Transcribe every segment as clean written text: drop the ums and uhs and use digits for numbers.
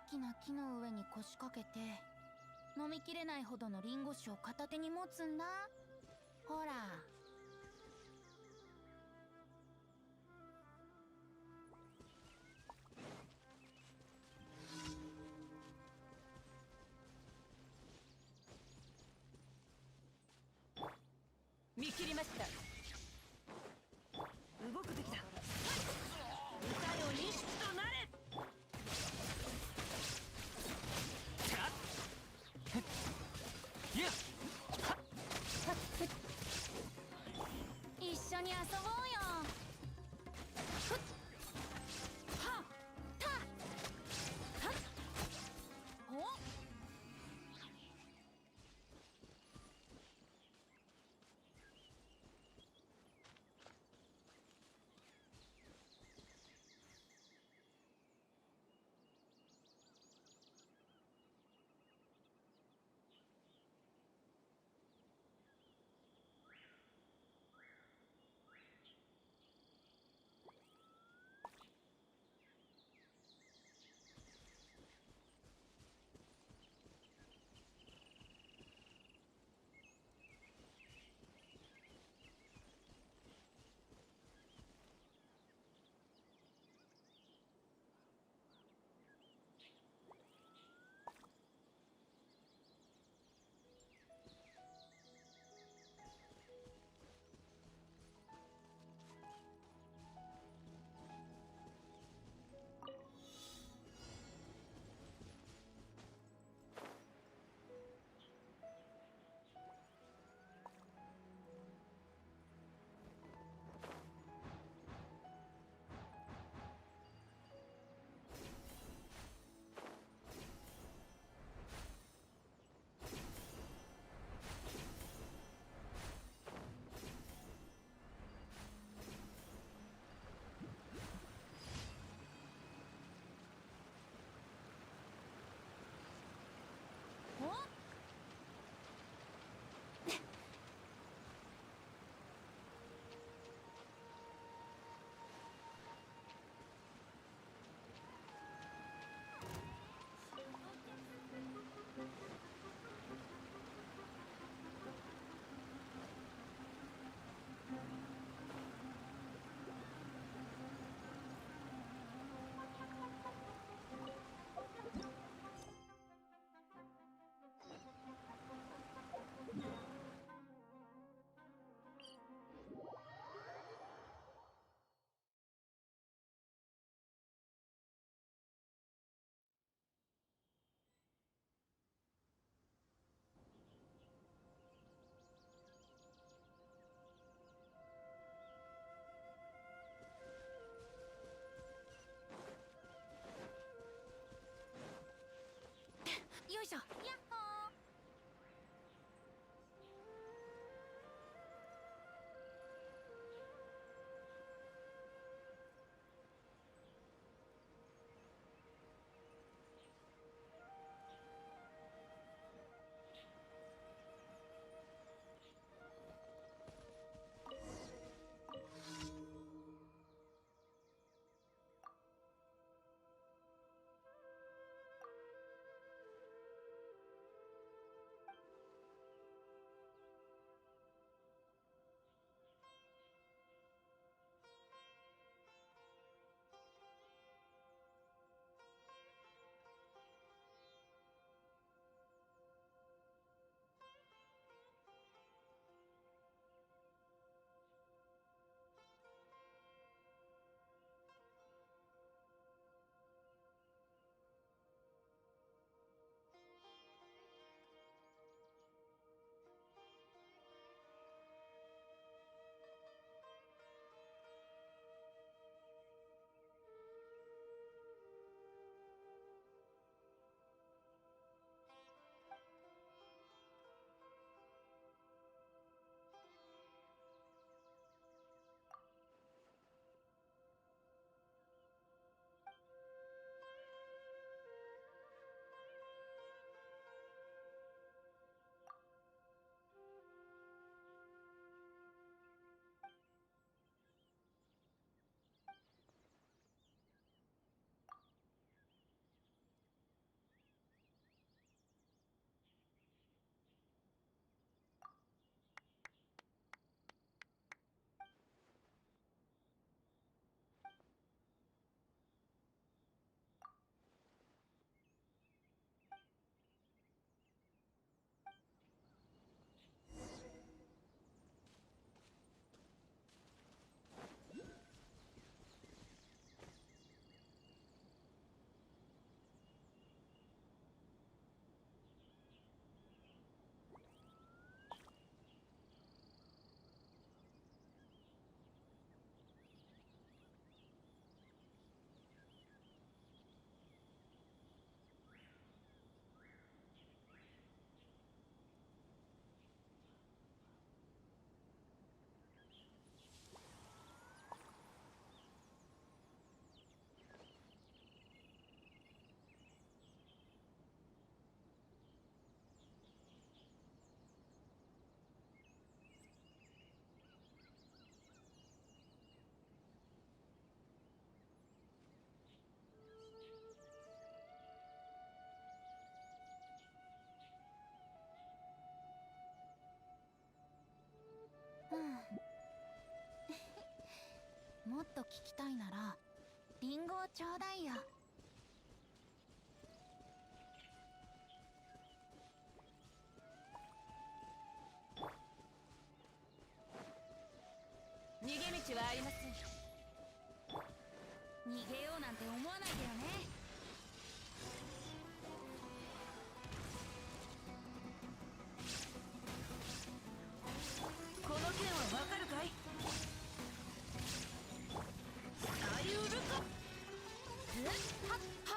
大きな木の上に腰掛けて飲みきれないほどのリンゴ酒を片手に持つんだ。ほら。見切りました。動くべきだ。歌よ錦となれ。一緒に遊ぼうよ。ふっはったはっおっ。と聞きたいならリンゴをちょうだいよ。逃げ道はありません。逃げようなんて思わないでよね。この件はわかるかい？さゆるか。ふっはっは。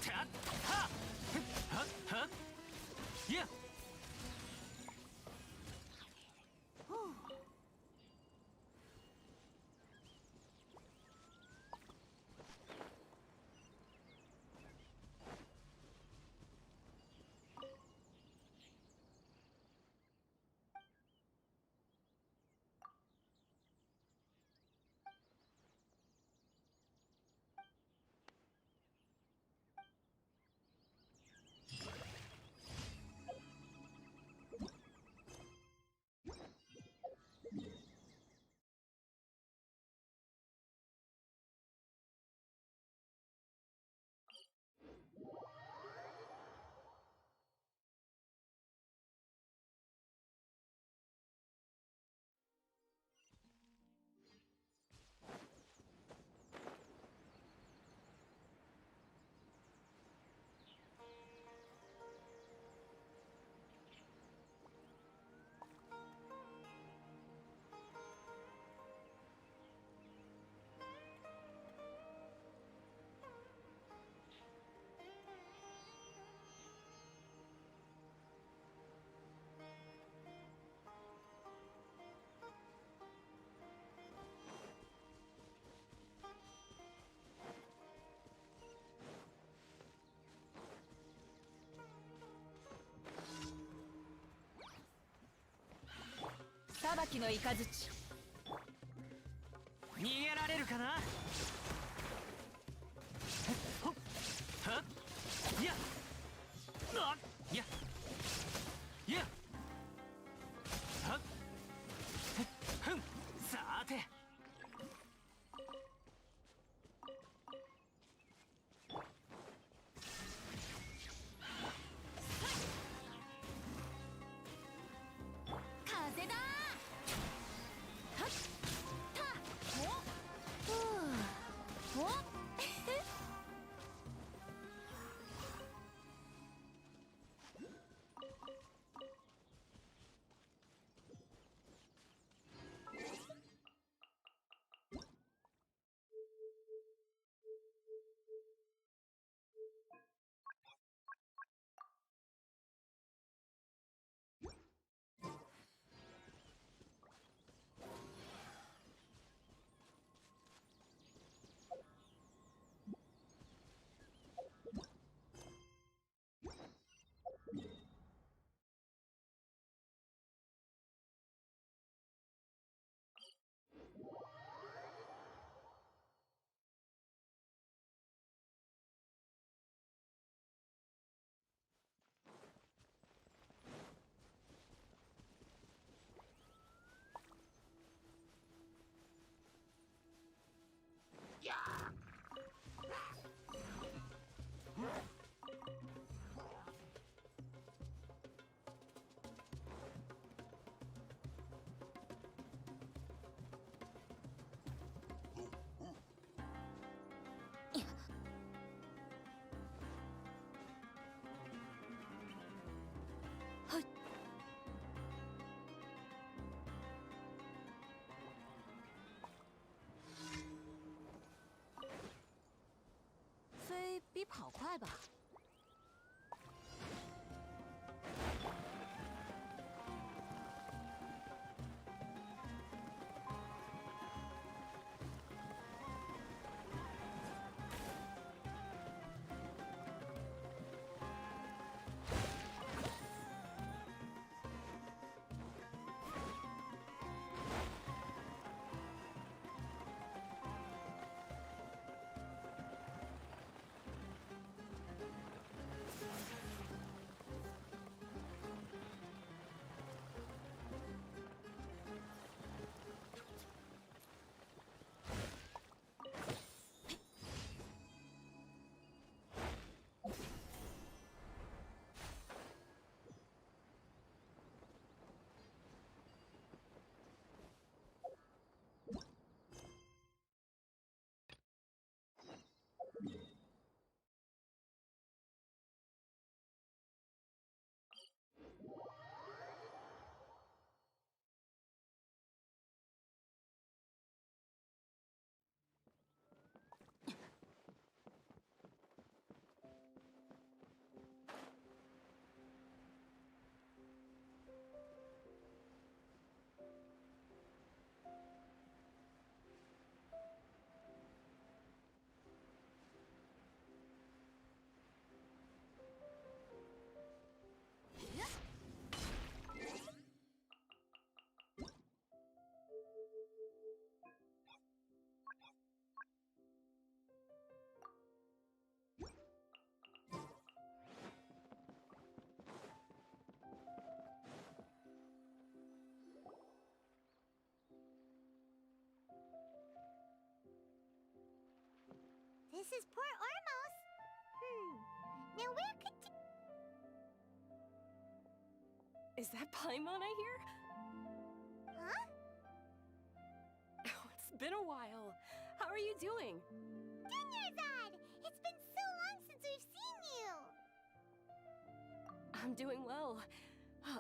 たっはっはっいや裁きの雷。逃げられるかな。ほっはっいやあいやいやはっふんさて風だー。はっ、た、お、ふう、お。飞比跑快吧。This is Port Ormos. Now where could Is that Paimon I hear? Huh? Oh, it's been a while. How are you doing? Dunyarzad! It's been so long since we've seen you! I'm doing well.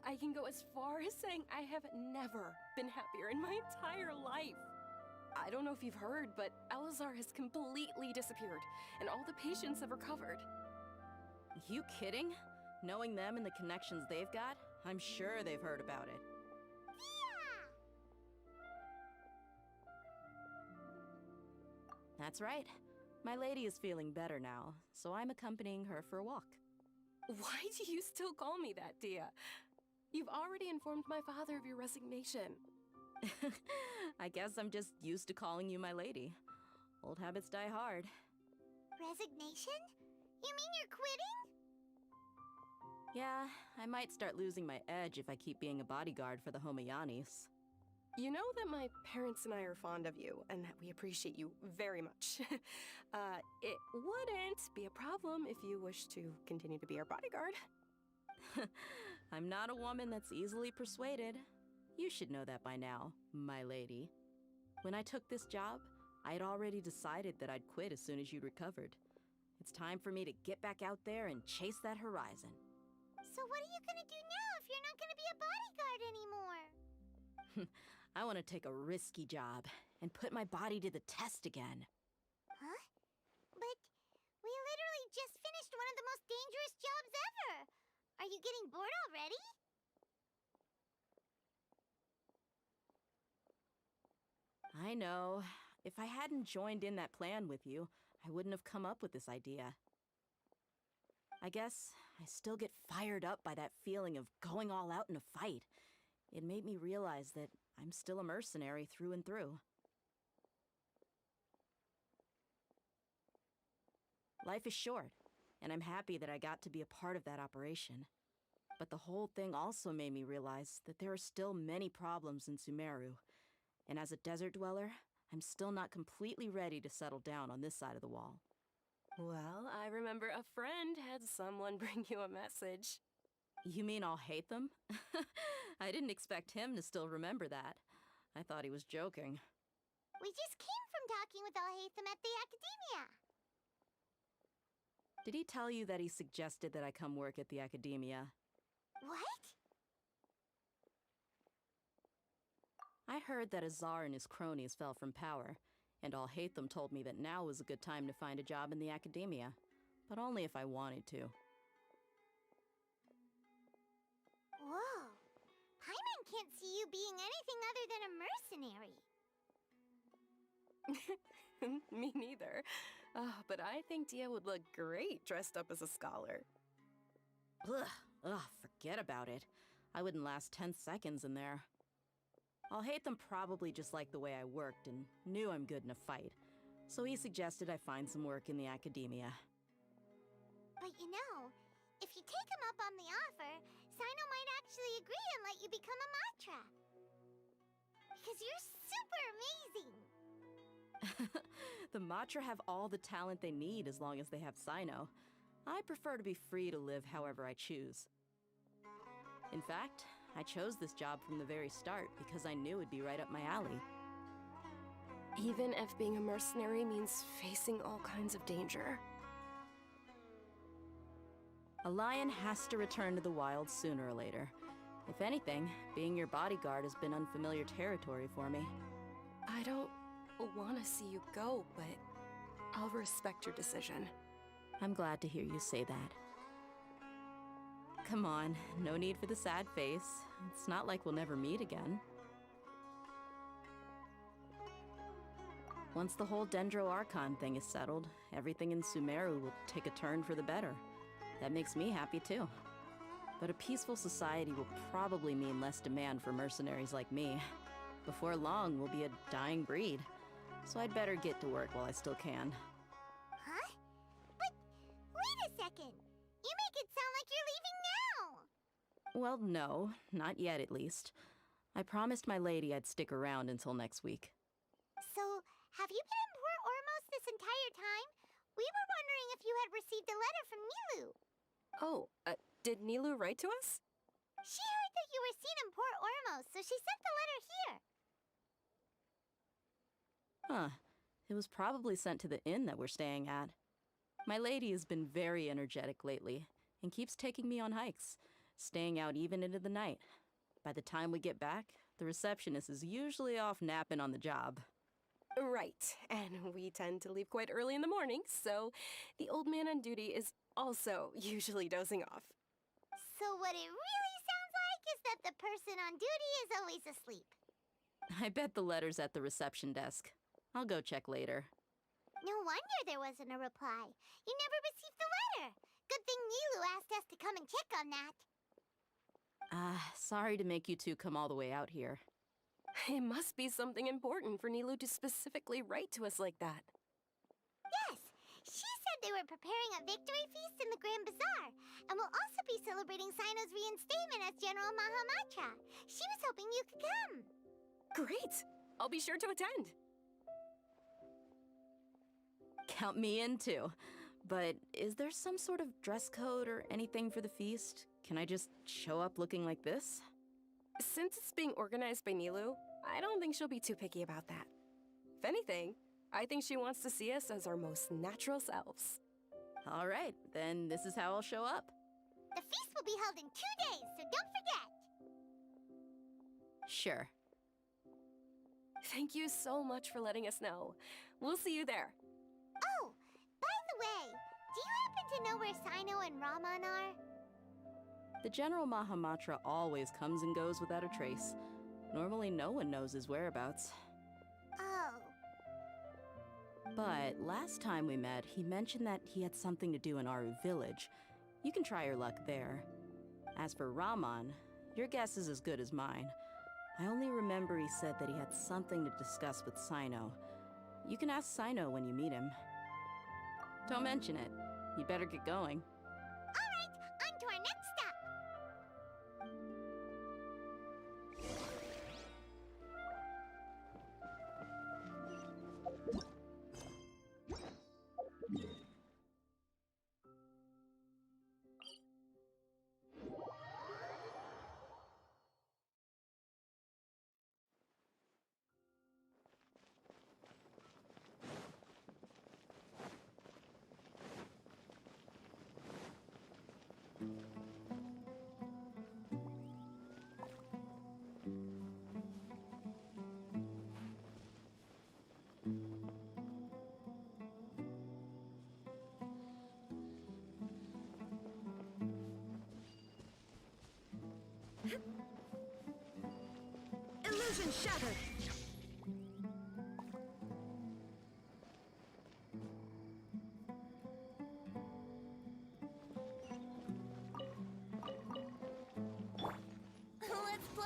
I can go as far as saying I have never been happier in my entire life. I don't know if you've heard, but Elazar has completely disappeared, and all the patients have recovered. You kidding? Knowing them and the connections they've got, I'm sure they've heard about it. That's right. My lady is feeling better now, so I'm accompanying her for a walk. Why do you still call me that, Dia? You've already informed my father of your resignation. I guess I'm just used to calling you my lady. Old habits die hard. Resignation? You mean you're quitting? Yeah, I might start losing my edge if I keep being a bodyguard for the Homayanis. You know that my parents and I are fond of you, and that we appreciate you very much. It wouldn't be a problem if you wish to continue to be our bodyguard. I'm not a woman that's easily persuaded. You should know that by now, my lady. When I took this job, I had already decided that I'd quit as soon as you'd recovered. It's time for me to get back out there and chase that horizon. So what are you gonna do now if you're not gonna be a bodyguard anymore? I want to take a risky job and put my body to the test again. Huh? But we literally just finished one of the most dangerous jobs ever! Are you getting bored already? I know. If I hadn't joined in that plan with you, I wouldn't have come up with this idea. I guess I still get fired up by that feeling of going all out in a fight. It made me realize that I'm still a mercenary through and through. Life is short, and I'm happy that I got to be a part of that operation. But the whole thing also made me realize that there are still many problems in Sumeru, and as a desert dweller, I'm still not completely ready to settle down on this side of the wall. Well, I remember a friend had someone bring you a message. You mean I'll hate them? I didn't expect him to still remember that. I thought he was joking. We just came from talking with Alhaitham at the Academia. Did he tell you that he suggested that I come work at the Academia? What? I heard that Azar and his cronies fell from power, and Alhaitham told me that now was a good time to find a job in the Academia, but only if I wanted to. Whoa. Paimon can't see you being anything other than a mercenary. Me neither. But I think Dia would look great dressed up as a scholar. Ugh, forget about it. I wouldn't last 10 seconds in there. Alhaitham probably just liked the way I worked and knew I'm good in a fight, so he suggested I find some work in the Academia. But you know, if you take him up on the offer, Sino might actually agree and let you become a Matra. Because you're super amazing! The Matra have all the talent they need as long as they have Sino. I prefer to be free to live however I choose. In fact, I chose this job from the very start because I knew it'd be right up my alley. Even if being a mercenary means facing all kinds of danger. A lion has to return to the wild sooner or later. If anything, being your bodyguard has been unfamiliar territory for me. I don't want to see you go, but I'll respect your decision. I'm glad to hear you say that. Come on, no need for the sad face. It's not like we'll never meet again. Once the whole Dendro Archon thing is settled, everything in Sumeru will take a turn for the better. That makes me happy too. But a peaceful society will probably mean less demand for mercenaries like me. Before long, we'll be a dying breed. so I'd better get to work while I still can. Huh? But wait a second. You make it sound like you're leaving now. Well, no, not yet at least. I promised my lady I'd stick around until next week. So, have you been in Port Ormos this entire time? We were wondering if you had received a letter from Nilu. Oh, did Nilu write to us? She heard that you were seen in Port Ormos, so she sent the letter here. Huh. It was probably sent to the inn that we're staying at. My lady has been very energetic lately and keeps taking me on hikes, staying out even into the night. By the time we get back, the receptionist is usually off napping on the job. Right, and we tend to leave quite early in the morning, so the old man on duty is also usually dozing off. So what it really sounds like is that the person on duty is always asleep. I bet the letter's at the reception desk. I'll go check later. No wonder there wasn't a reply. You never received the letter. Good thing Nilu asked us to come and check on that. Sorry to make you two come all the way out here. It must be something important for Nilu to specifically write to us like that. Yes, she said they were preparing a victory feast in the Grand Bazaar, and will also be celebrating Sino's reinstatement as General Mahamatra. She was hoping you could come. Great! I'll be sure to attend. Count me in too. But is there some sort of dress code or anything for the feast? Can I just show up looking like this? Since it's being organized by Nilu, I don't think she'll be too picky about that. If anything, I think she wants to see us as our most natural selves. All right, then this is how I'll show up. The feast will be held in 2 days, so don't forget. Sure. Thank you so much for letting us know. We'll see you there. Oh, by the way, do you happen to know where Sino and Raman are? The General Mahamatra always comes and goes without a trace. Normally no one knows his whereabouts. Oh. But last time we met, he mentioned that he had something to do in Aru village. You can try your luck there. As for Raman, your guess is as good as mine. I only remember he said that he had something to discuss with Sino. You can ask Sino when you meet him. Don't mention it. You'd better get going. All right, on to our next stop. Illusion shattered! Let's play!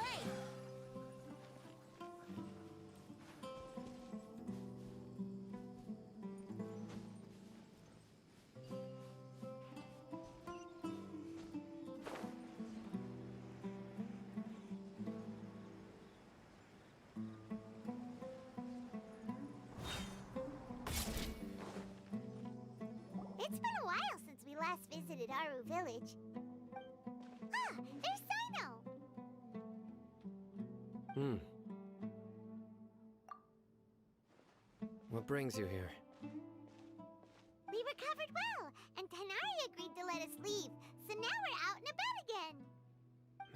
It's been a while since we last visited Aru village. Ah, there's Sino! What brings you here? We recovered well, and Tainari agreed to let us leave, so now we're out and about again.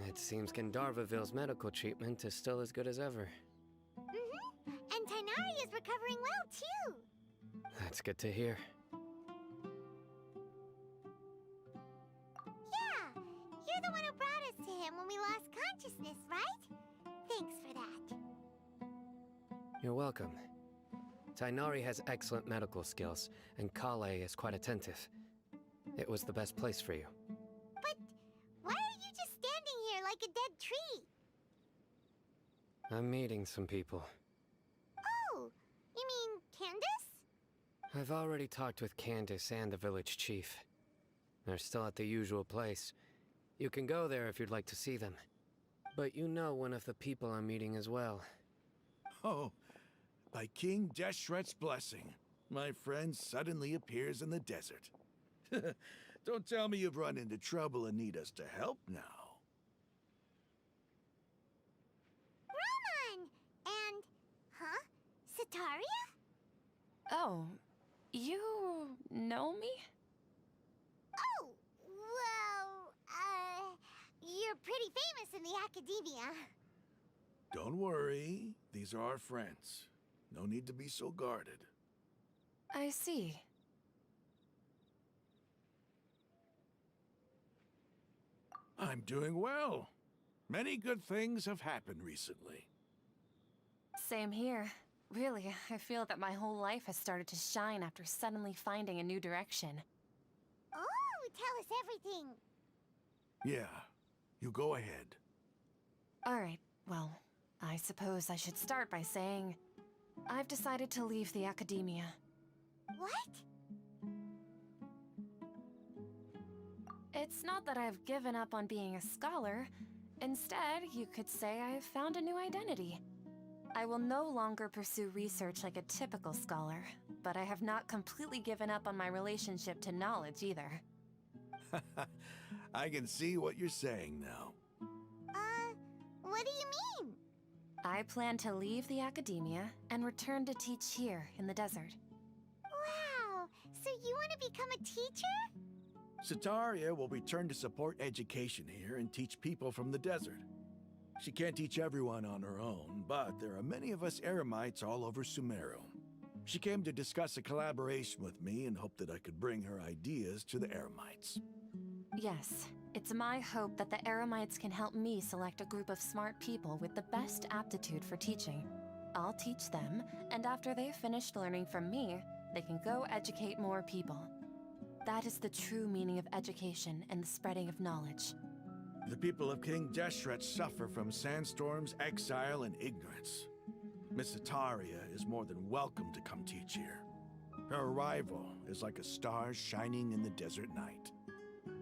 It seems Gandharvaville's medical treatment is still as good as ever. Mm-hmm. And Tainari is recovering well, too. That's good to hear. Yeah, you're the one who brought us to him when we lost consciousness, right? Thanks for that. You're welcome. Tainari has excellent medical skills, and Kale is quite attentive. It was the best place for you. But why are you just standing here like a dead tree? I'm meeting some people. Oh, you mean I've already talked with Candace and the village chief. They're still at the usual place. You can go there if you'd like to see them. But you know one of the people I'm meeting as well. Oh, by King Deshret's blessing, my friend suddenly appears in the desert. Don't tell me you've run into trouble and need us to help now. Roman! And, huh? Sataria? Oh, you know me? Oh, well, you're pretty famous in the academia. Don't worry, these are our friends. No need to be so guarded. I see. I'm doing well. Many good things have happened recently. Same here. Really, I feel that my whole life has started to shine after suddenly finding a new direction. Oh, tell us everything. Yeah, you go ahead. Alright, well, I suppose I should start by saying I've decided to leave the academia. What? It's not that I've given up on being a scholar. Instead, you could say I've found a new identity. I will no longer pursue research like a typical scholar, but I have not completely given up on my relationship to knowledge either. I can see what you're saying now. What do you mean? I plan to leave the academia and return to teach here in the desert. Wow, so you want to become a teacher? Sataria will return to support education here and teach people from the desert. She can't teach everyone on her own, but there are many of us Eremites all over Sumeru. She came to discuss a collaboration with me and hoped that I could bring her ideas to the Eremites. Yes, it's my hope that the Eremites can help me select a group of smart people with the best aptitude for teaching. I'll teach them, and after they've finished learning from me, they can go educate more people. That is the true meaning of education and the spreading of knowledge. The people of King Deshret suffer from sandstorms, exile, and ignorance. Miss Sataria is more than welcome to come teach here. Her arrival is like a star shining in the desert night.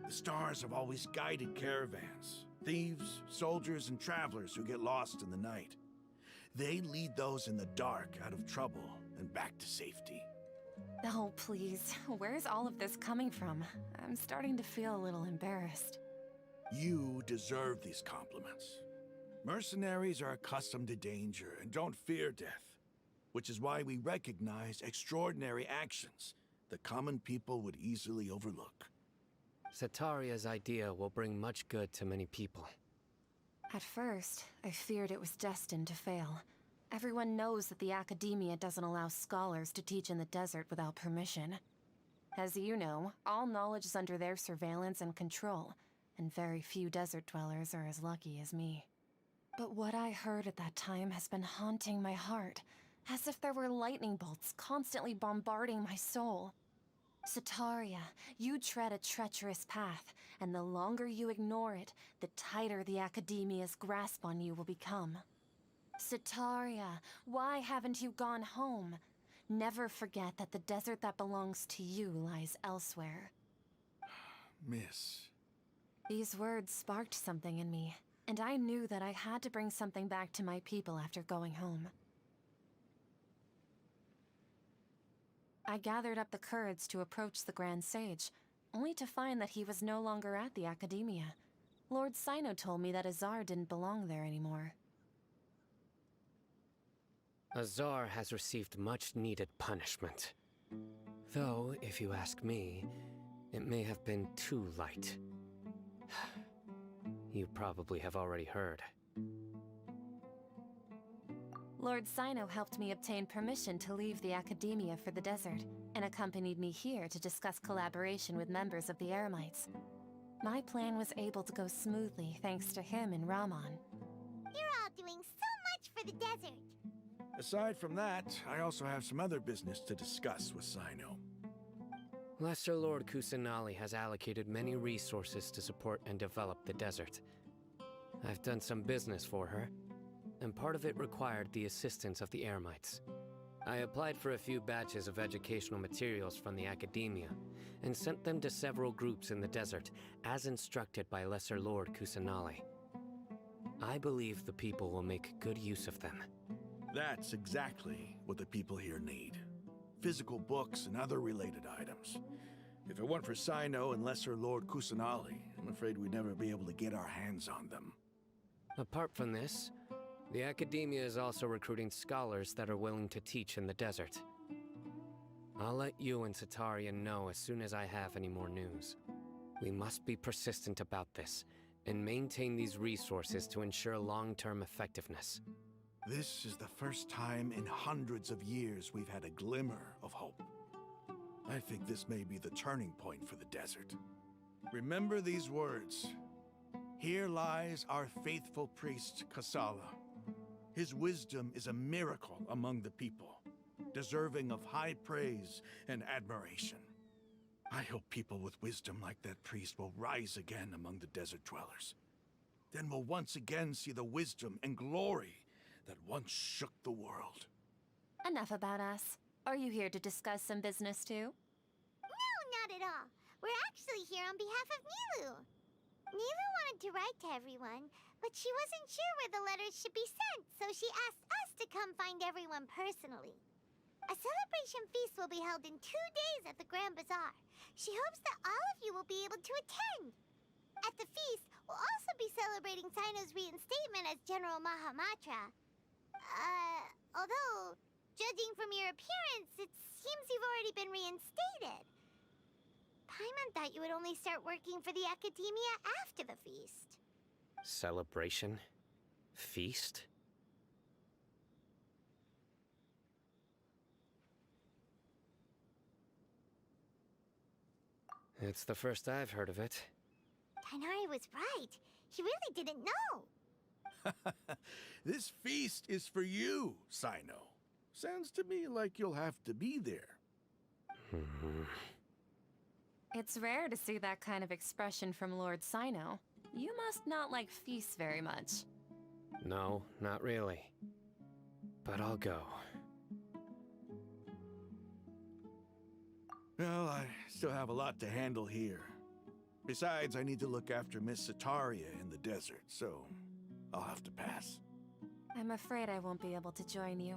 The stars have always guided caravans, thieves, soldiers, and travelers who get lost in the night. They lead those in the dark out of trouble and back to safety. Oh, please. Where's all of this coming from? I'm starting to feel a little embarrassed. You deserve these compliments. Mercenaries are accustomed to danger and don't fear death, which is why we recognize extraordinary actions that common people would easily overlook. Sataria's idea will bring much good to many people. At first, I feared it was destined to fail. Everyone knows that the academia doesn't allow scholars to teach in the desert without permission. As you know, all knowledge is under their surveillance and control, and very few desert dwellers are as lucky as me. But what I heard at that time has been haunting my heart, as if there were lightning bolts constantly bombarding my soul. Sataria, you tread a treacherous path, and the longer you ignore it, the tighter the academia's grasp on you will become. Sataria, why haven't you gone home? Never forget that the desert that belongs to you lies elsewhere. Miss. These words sparked something in me, and I knew that I had to bring something back to my people after going home. I gathered up the courage to approach the Grand Sage, only to find that he was no longer at the academia. Lord Sino told me that Azar didn't belong there anymore. Azar has received much-needed punishment. Though, if you ask me, it may have been too light. You probably have already heard. Lord Sino helped me obtain permission to leave the academia for the desert, and accompanied me here to discuss collaboration with members of the Eremites. My plan was able to go smoothly thanks to him and Rahman. You're all doing so much for the desert. Aside from that, I also have some other business to discuss with Sino. Lesser Lord Kusanali has allocated many resources to support and develop the desert. I've done some business for her, and part of it required the assistance of the Eremites. I applied for a few batches of educational materials from the academia and sent them to several groups in the desert, as instructed by Lesser Lord Kusanali. I believe the people will make good use of them. That's exactly what the people here need. Physical books and other related items. If it weren't for Sino and Lesser Lord Kusanali, I'm afraid we'd never be able to get our hands on them. Apart from this, the academia is also recruiting scholars that are willing to teach in the desert. I'll let you and Satarian know as soon as I have any more news. We must be persistent about this, and maintain these resources to ensure long-term effectiveness. This is the first time in hundreds of years we've had a glimmer of hope. I think this may be the turning point for the desert. Remember these words. Here lies our faithful priest, Kasala. His wisdom is a miracle among the people, deserving of high praise and admiration. I hope people with wisdom like that priest will rise again among the desert dwellers. Then we'll once again see the wisdom and glory that once shook the world. Enough about us. Are you here to discuss some business too? No, not at all. We're actually here on behalf of Nilu. Nilu wanted to write to everyone, but she wasn't sure where the letters should be sent, so she asked us to come find everyone personally. A celebration feast will be held in 2 days at the Grand Bazaar. She hopes that all of you will be able to attend. At the feast, we'll also be celebrating Sino's reinstatement as General Mahamatra. Although, judging from your appearance, it seems you've already been reinstated. Paimon thought you would only start working for the Academia after the feast. Celebration? Feast? It's the first I've heard of it. Tighnari was right. He really didn't know. This feast is for you, Sino. Sounds to me like you'll have to be there. It's rare to see that kind of expression from Lord Sino. You must not like feasts very much. No, not really. But I'll go. Well, I still have a lot to handle here. Besides, I need to look after Miss Sataria in the desert, so I'll have to pass. I'm afraid I won't be able to join you.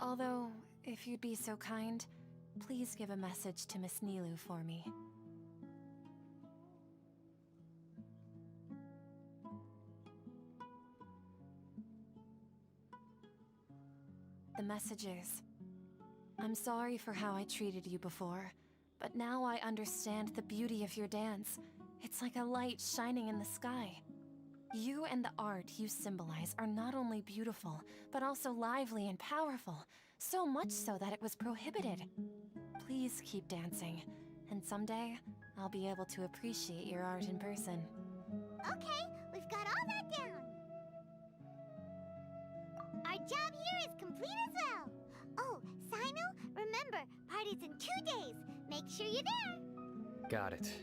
Although, if you'd be so kind, please give a message to Miss Nilu for me. The message is, I'm sorry for how I treated you before, but now I understand the beauty of your dance. It's like a light shining in the sky. You and the art you symbolize are not only beautiful, but also lively and powerful, so much so that it was prohibited. Please keep dancing, and someday I'll be able to appreciate your art in person. Okay, we've got all that down. Our job here is complete as well. Oh, Sino, remember, party's in 2 days. Make sure you're there. Got it.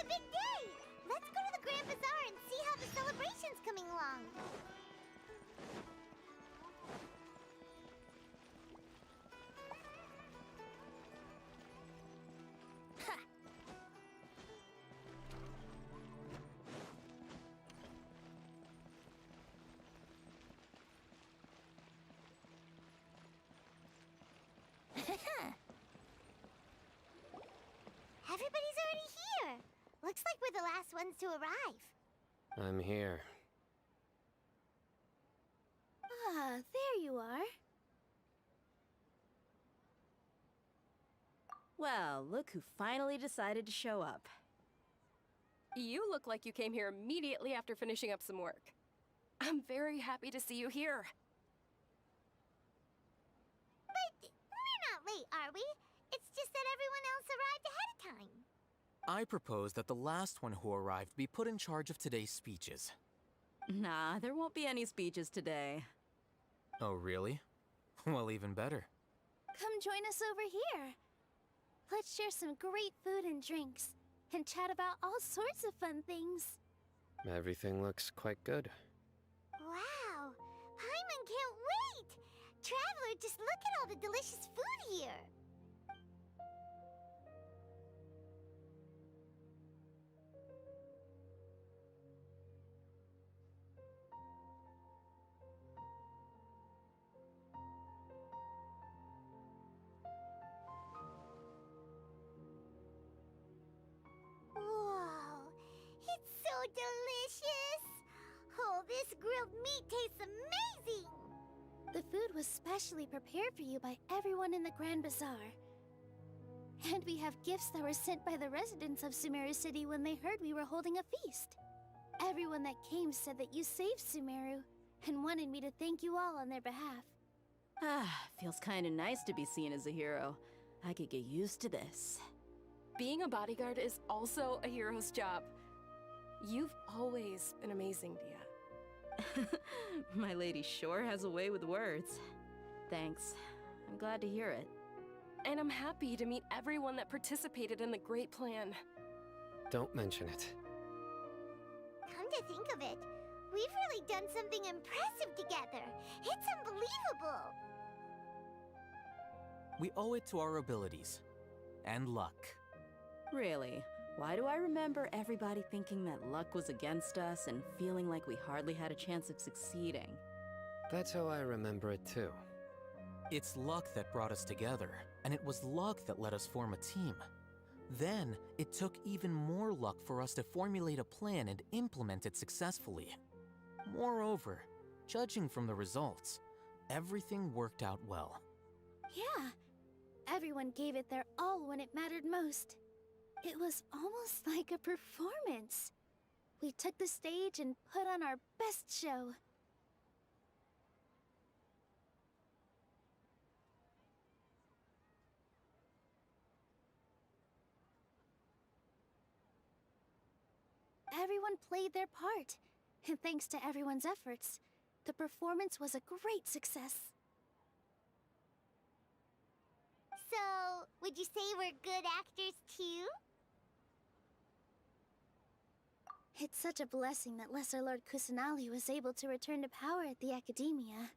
the big day! Let's go to the Grand Bazaar and see how the celebration's coming along. Everybody's already here. Looks like we're the last ones to arrive. I'm here. Ah, there you are. Well, look who finally decided to show up. You look like you came here immediately after finishing up some work. I'm very happy to see you here. But we're not late, are we? It's just that everyone else arrived ahead of time. I propose that the last one who arrived be put in charge of today's speeches. Nah, there won't be any speeches today. Oh, really? Well, even better. Come join us over here. Let's share some great food and drinks, and chat about all sorts of fun things. Everything looks quite good. Wow! Paimon can't wait! Traveler, just look at all the delicious food here! Whoa! It's so delicious! Oh, this grilled meat tastes amazing! The food was specially prepared for you by everyone in the Grand Bazaar. And we have gifts that were sent by the residents of Sumeru City when they heard we were holding a feast. Everyone that came said that you saved Sumeru and wanted me to thank you all on their behalf. Ah, feels kinda nice to be seen as a hero. I could get used to this. Being a bodyguard is also a hero's job. You've always been amazing, Dia. My lady sure has a way with words. Thanks. I'm glad to hear it. And I'm happy to meet everyone that participated in the great plan. Don't mention it. Come to think of it, we've really done something impressive together. It's unbelievable. We owe it to our abilities. And luck. Really? Why do I remember everybody thinking that luck was against us and feeling like we hardly had a chance of succeeding? That's how I remember it too. It's luck that brought us together, and it was luck that let us form a team. Then, it took even more luck for us to formulate a plan and implement it successfully. Moreover, judging from the results, everything worked out well. Yeah, everyone gave it their all when it mattered most. It was almost like a performance. We took the stage and put on our best show. Everyone played their part, and thanks to everyone's efforts, the performance was a great success. So, would you say we're good actors too? It's such a blessing that Lesser Lord Kusanali was able to return to power at the Academia.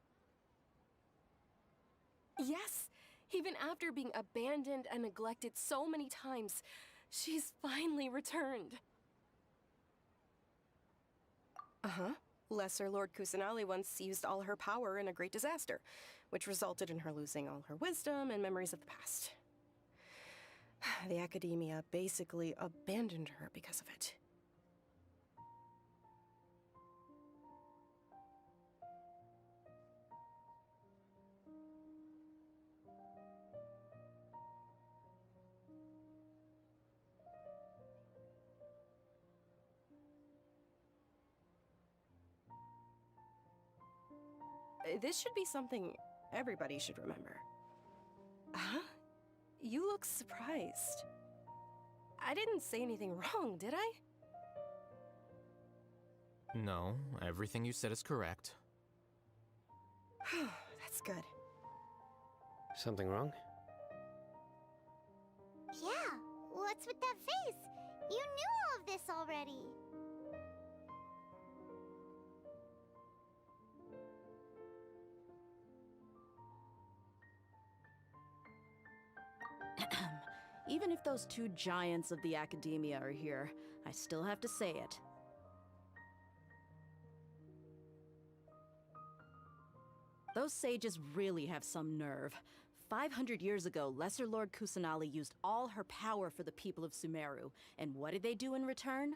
Yes, even after being abandoned and neglected so many times, she's finally returned. Uh-huh. Lesser Lord Kusanali once used all her power in a great disaster, which resulted in her losing all her wisdom and memories of the past. The Academia basically abandoned her because of it. This should be something everybody should remember. Huh? You look surprised. I didn't say anything wrong, did I? No, everything you said is correct. That's good. Something wrong? Yeah, what's with that face? You knew all of this already. Even if those two giants of the academia are here, I still have to say it. Those sages really have some nerve. 500 years ago, Lesser Lord Kusanali used all her power for the people of Sumeru. And what did they do in return?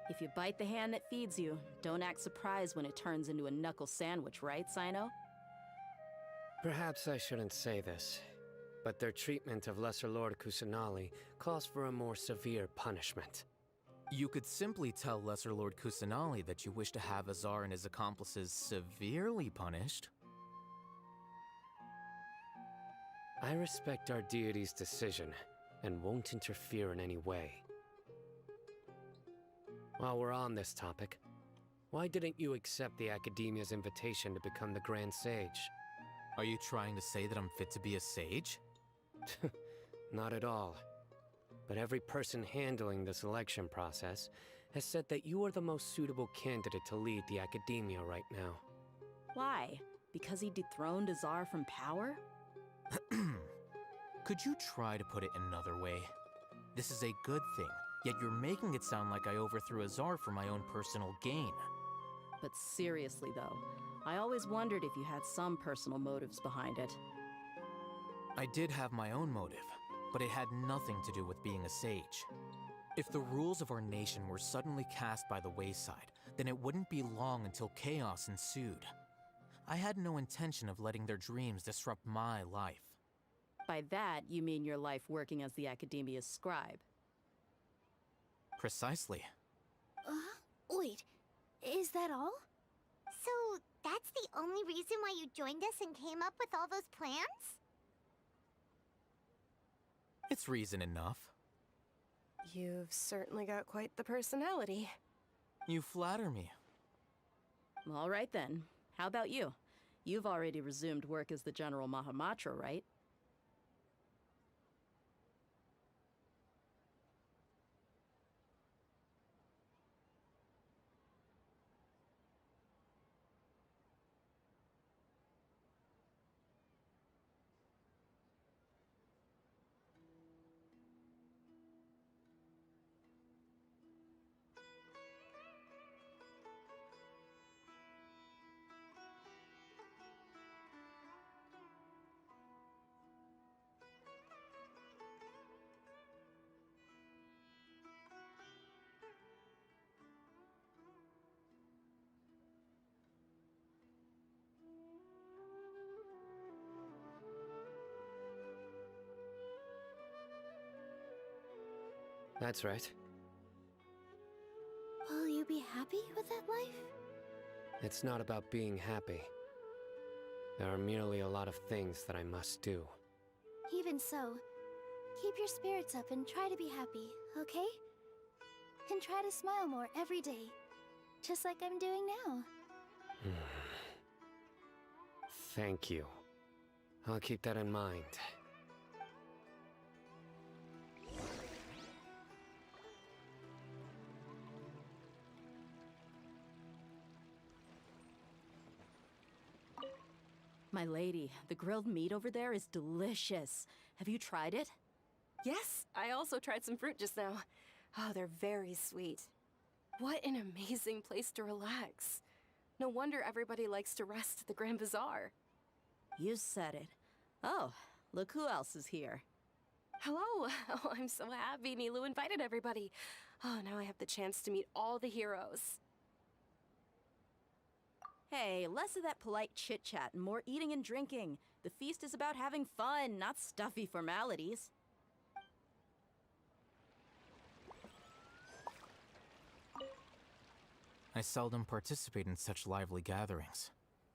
If you bite the hand that feeds you, don't act surprised when it turns into a knuckle sandwich, right, Sino? Perhaps I shouldn't say this, but their treatment of Lesser Lord Kusanali calls for a more severe punishment. You could simply tell Lesser Lord Kusanali that you wish to have Azar and his accomplices severely punished. I respect our deity's decision, and won't interfere in any way. While we're on this topic, why didn't you accept the Academia's invitation to become the Grand Sage? Are you trying to say that I'm fit to be a sage? Not at all. But every person handling the selection process has said that you are the most suitable candidate to lead the Academia right now. Why? Because he dethroned Azar from power? Could you try to put it another way? This is a good thing, yet you're making it sound like I overthrew Azar for my own personal gain. But seriously, though, I always wondered if you had some personal motives behind it. I did have my own motive, but it had nothing to do with being a sage. If the rules of our nation were suddenly cast by the wayside, then it wouldn't be long until chaos ensued. I had no intention of letting their dreams disrupt my life. By that, you mean your life working as the Academia's scribe. Precisely. Wait, is that all? So, that's the only reason why you joined us and came up with all those plans? It's reason enough. You've certainly got quite the personality. You flatter me. All right then. How about you? You've already resumed work as the General Mahamatra, right? That's right. Will you be happy with that life? It's not about being happy. There are merely a lot of things that I must do. Even so, keep your spirits up and try to be happy, okay? And try to smile more every day, just like I'm doing now. Thank you. I'll keep that in mind. My lady, the grilled meat over there is delicious. Have you tried it? Yes, I also tried some fruit just now. Oh, they're very sweet. What an amazing place to relax. No wonder everybody likes to rest at the Grand Bazaar. You said it. Oh, Look who else is here. Hello! Oh, I'm so happy Nilu invited everybody. Oh, now I have the chance to meet all the heroes. Hey, less of that polite chit-chat and more eating and drinking. The feast is about having fun, not stuffy formalities. I seldom participate in such lively gatherings,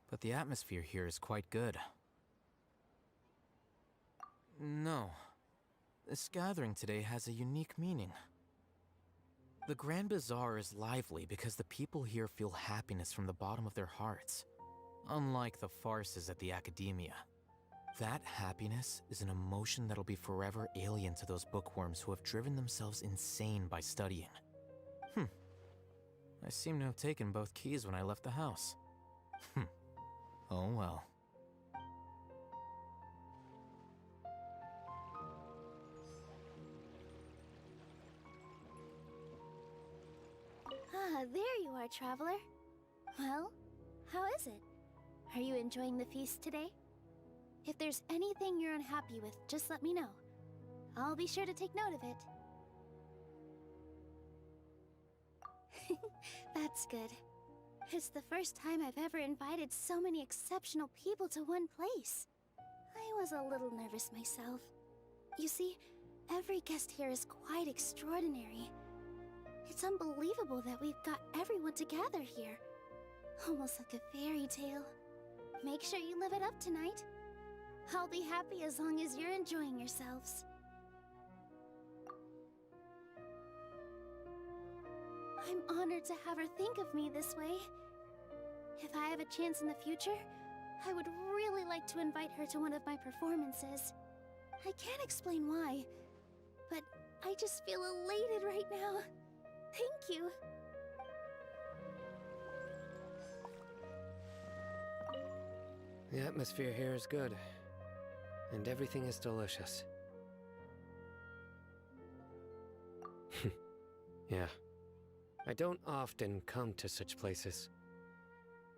but the atmosphere here is quite good. No. This gathering today has a unique meaning. The Grand Bazaar is lively because the people here feel happiness from the bottom of their hearts, unlike the farces at the Academia. That happiness is an emotion that'll be forever alien to those bookworms who have driven themselves insane by studying. I seem to have taken both keys when I left the house. Oh well. Ah, there you are, traveler. Well, how is it? Are you enjoying the feast today? If there's anything you're unhappy with, just let me know. I'll be sure to take note of it. That's good. It's the first time I've ever invited so many exceptional people to one place. I was a little nervous myself. You see, every guest here is quite extraordinary. It's unbelievable that we've got everyone together here. Almost like a fairy tale. Make sure you live it up tonight. I'll be happy as long as you're enjoying yourselves. I'm honored to have her think of me this way. If I have a chance in the future, I would really like to invite her to one of my performances. I can't explain why, but I just feel elated right now. Thank you. The atmosphere here is good, and everything is delicious. Yeah. I don't often come to such places,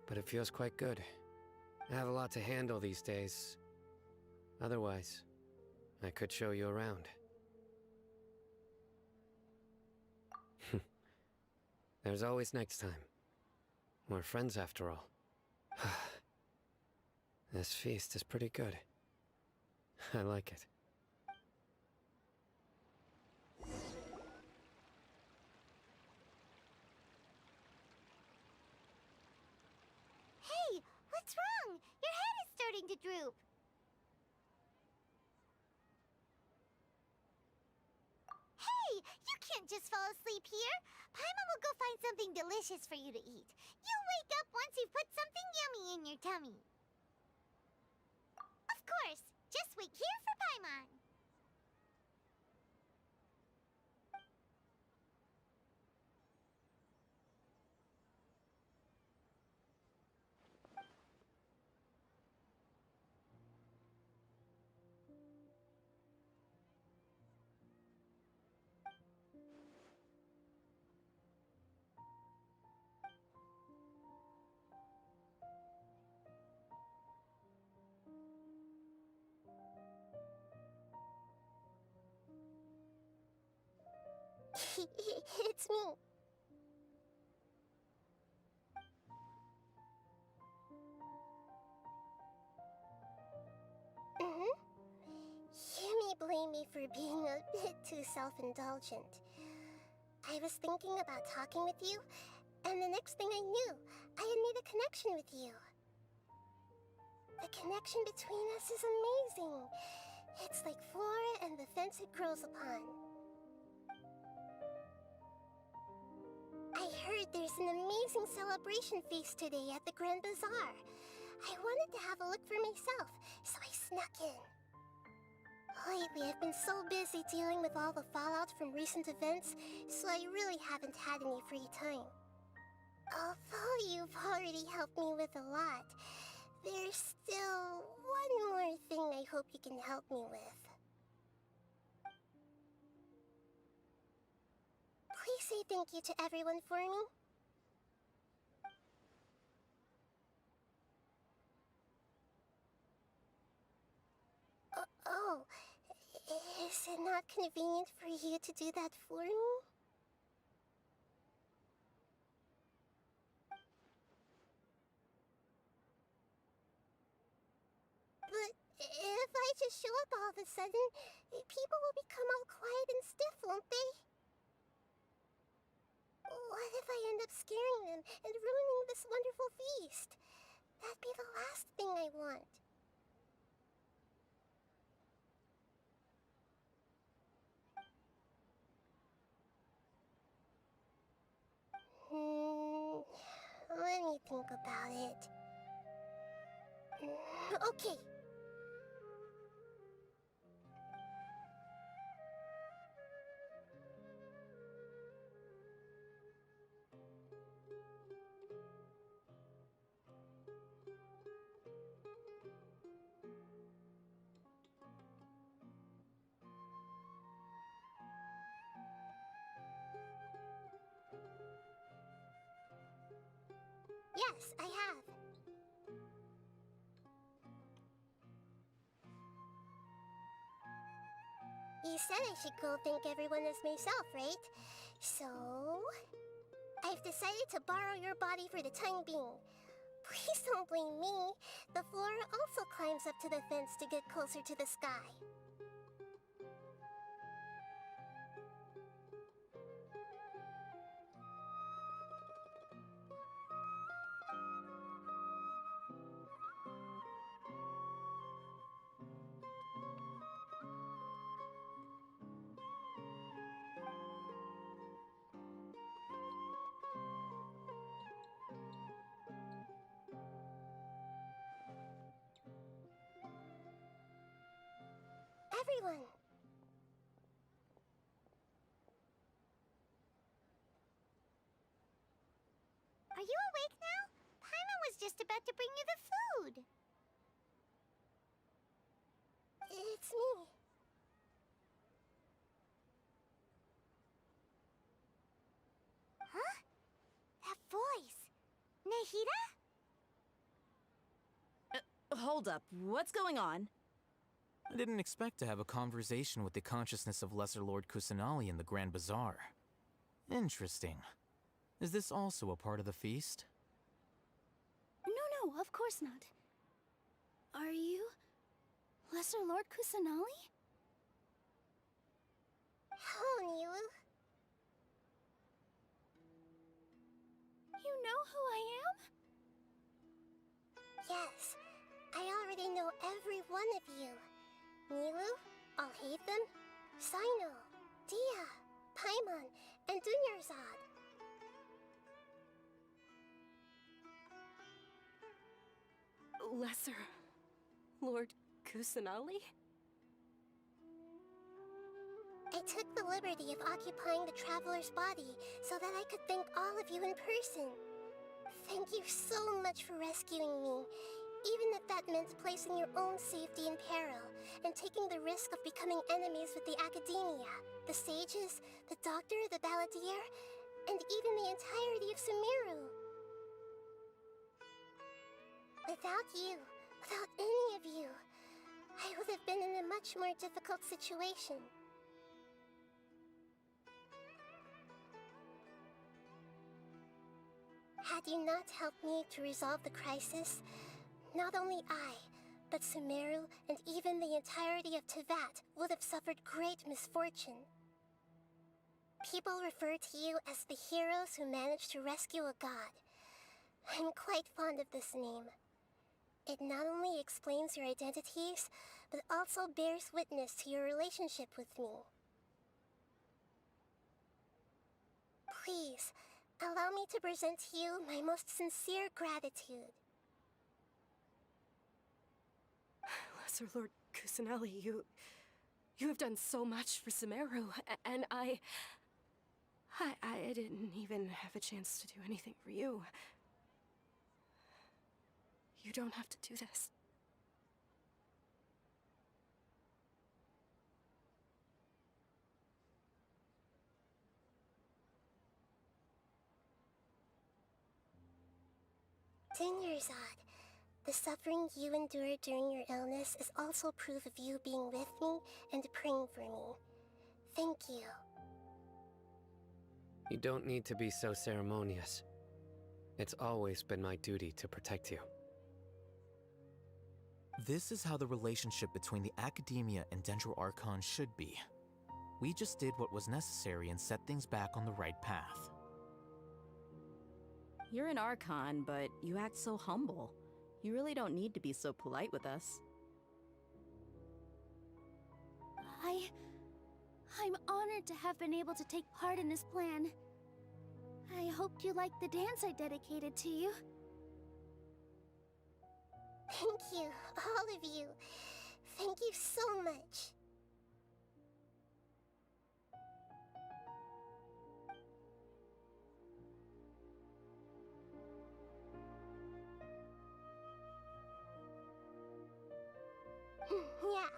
but it feels quite good. I have a lot to handle these days. Otherwise, I could show you around. There's always next time. We're friends after all. This feast is pretty good. I like it. Hey, what's wrong? Your head is starting to droop. Hey, you can't just fall asleep here. Paimon will go find something delicious for you to eat. You'll wake up once you've put something yummy in your tummy. Of course, just wait here for Paimon. It's me. You may blame me for being a bit too self-indulgent. I was thinking about talking with you, and the next thing I knew, I had made a connection with you. The connection between us is amazing. It's like flora and the fence it grows upon. I heard there's an amazing celebration feast today at the Grand Bazaar. I wanted to have a look for myself, so I snuck in. Lately, I've been so busy dealing with all the fallout from recent events, so I really haven't had any free time. Although you've already helped me with a lot, there's still one more thing I hope you can help me with. Please say thank you to everyone for me. Oh, is it not convenient for you to do that for me? But if I just show up all of a sudden, people will become all quiet and stiff, won't they? What if I end up scaring them and ruining this wonderful feast? That'd be the last thing I want. Let me think about it. Okay. Yes, I have. You said I should go thank everyone as myself, right? So... I've decided to borrow your body for the time being. Please don't blame me. The flora also climbs up to the fence to get closer to the sky. Everyone! Are you awake now? Paimon was just about to bring you the food. It's me. Huh? That voice. Nahida? Hold up. What's going on? I didn't expect to have a conversation with the consciousness of Lesser Lord Kusanali in the Grand Bazaar. Interesting. Is this also a part of the feast? No, of course not. Are you Lesser Lord Kusanali? Hello, Nilu. You know who I am? Yes, I already know every one of you. Nilu, Alhaitham, Sino, Dia, Paimon, and Dunyarzad. Lesser Lord Kusanali? I took the liberty of occupying the traveler's body so that I could thank all of you in person. Thank you so much for rescuing me, even if that meant placing your own safety in peril and taking the risk of becoming enemies with the Academia, the sages, the doctor, the balladeer, and even the entirety of Sumeru. Without you, without any of you, I would have been in a much more difficult situation. Had you not helped me to resolve the crisis, not only I, but Sumeru and even the entirety of Tevat would have suffered great misfortune. People refer to you as the heroes who managed to rescue a god. I'm quite fond of this name. It not only explains your identities, but also bears witness to your relationship with me. Please, allow me to present to you my most sincere gratitude. Lesser Lord Kusanali, you have done so much for Sumeru, and I didn't even have a chance to do anything for you. You don't have to do this. Dunyarzad, The suffering you endured during your illness is also proof of you being with me and praying for me. Thank you. You don't need to be so ceremonious. It's always been my duty to protect you. This is how the relationship between the Academia and Dendro Archon should be. We just did what was necessary and set things back on the right path. You're an Archon, but you act so humble. You really don't need to be so polite with us. I'm honored to have been able to take part in this plan. I hoped you liked the dance I dedicated to you. Thank you, all of you. Thank you so much. Yeah.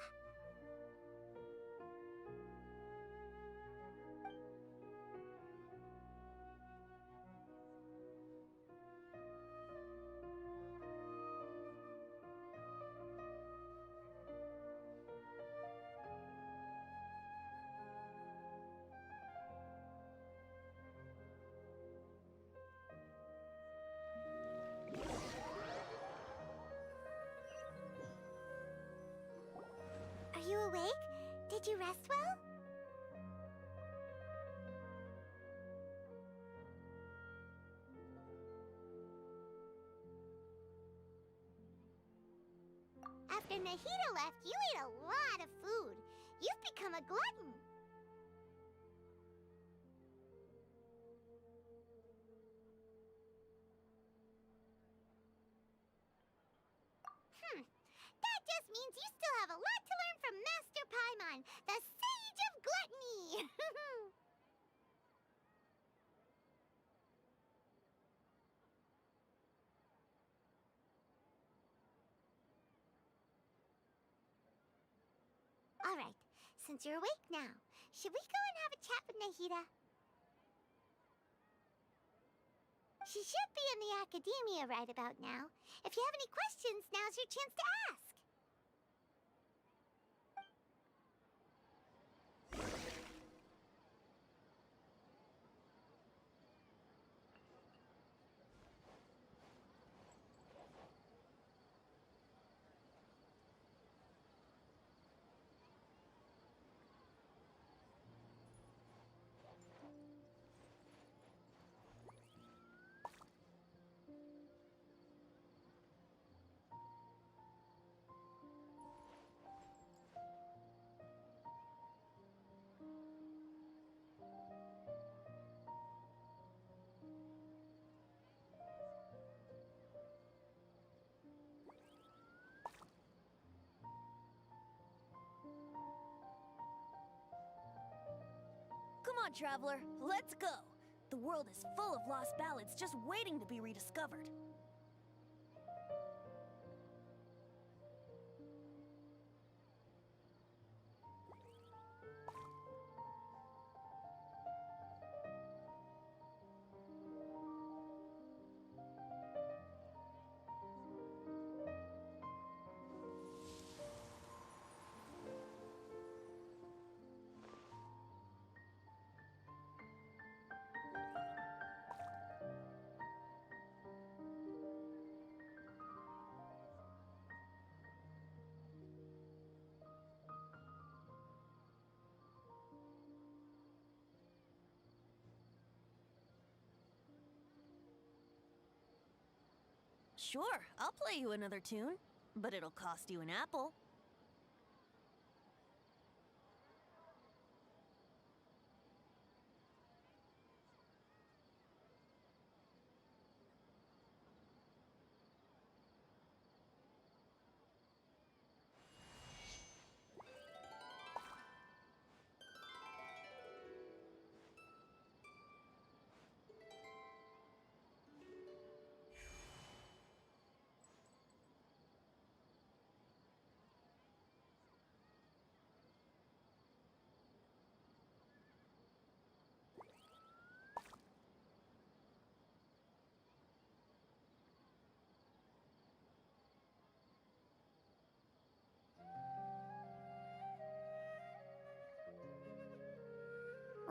Are you awake? Did you rest well? After Nahida left, you ate a lot of food. You've become a glutton. That just means you still have a lot to learn from Master Paimon, the Sage of Gluttony! Alright, since you're awake now, should we go and have a chat with Nahida? She should be in the Academia right about now. If you have any questions, now's your chance to ask. Come on, traveler, let's go. The world is full of lost ballads just waiting to be rediscovered. Sure, I'll play you another tune, but it'll cost you an apple.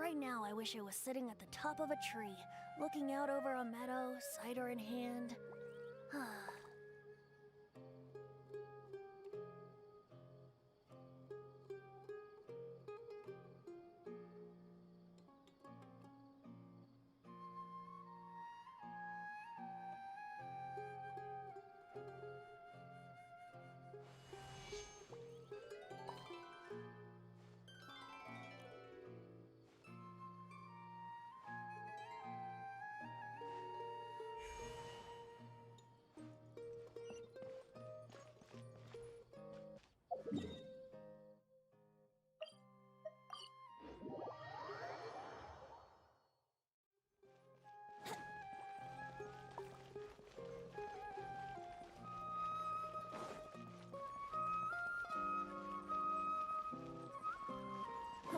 Right now, I wish I was sitting at the top of a tree, looking out over a meadow, cider in hand.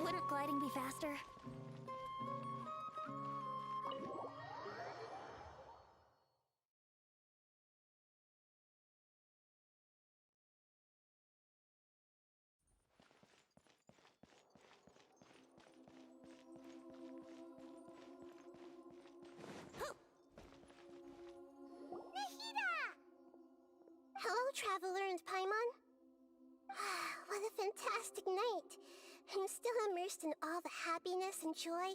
Wouldn't gliding be faster? Hello, Traveler and Paimon. What a fantastic night. I'm still immersed in all the happiness and joy,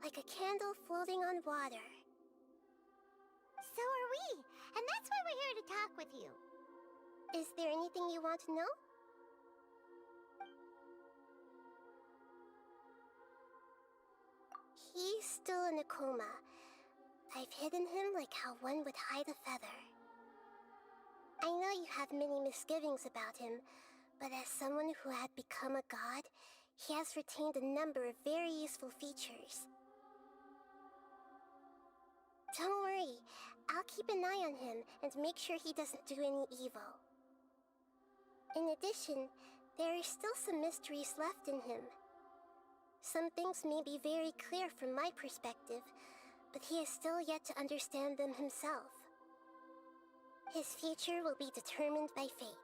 like a candle floating on water. So are we, and that's why we're here to talk with you. Is there anything you want to know? He's still in a coma. I've hidden him like how one would hide a feather. I know you have many misgivings about him, but as someone who had become a god, he has retained a number of very useful features. Don't worry, I'll keep an eye on him and make sure he doesn't do any evil. In addition, there are still some mysteries left in him. Some things may be very clear from my perspective, but he is still yet to understand them himself. His future will be determined by fate.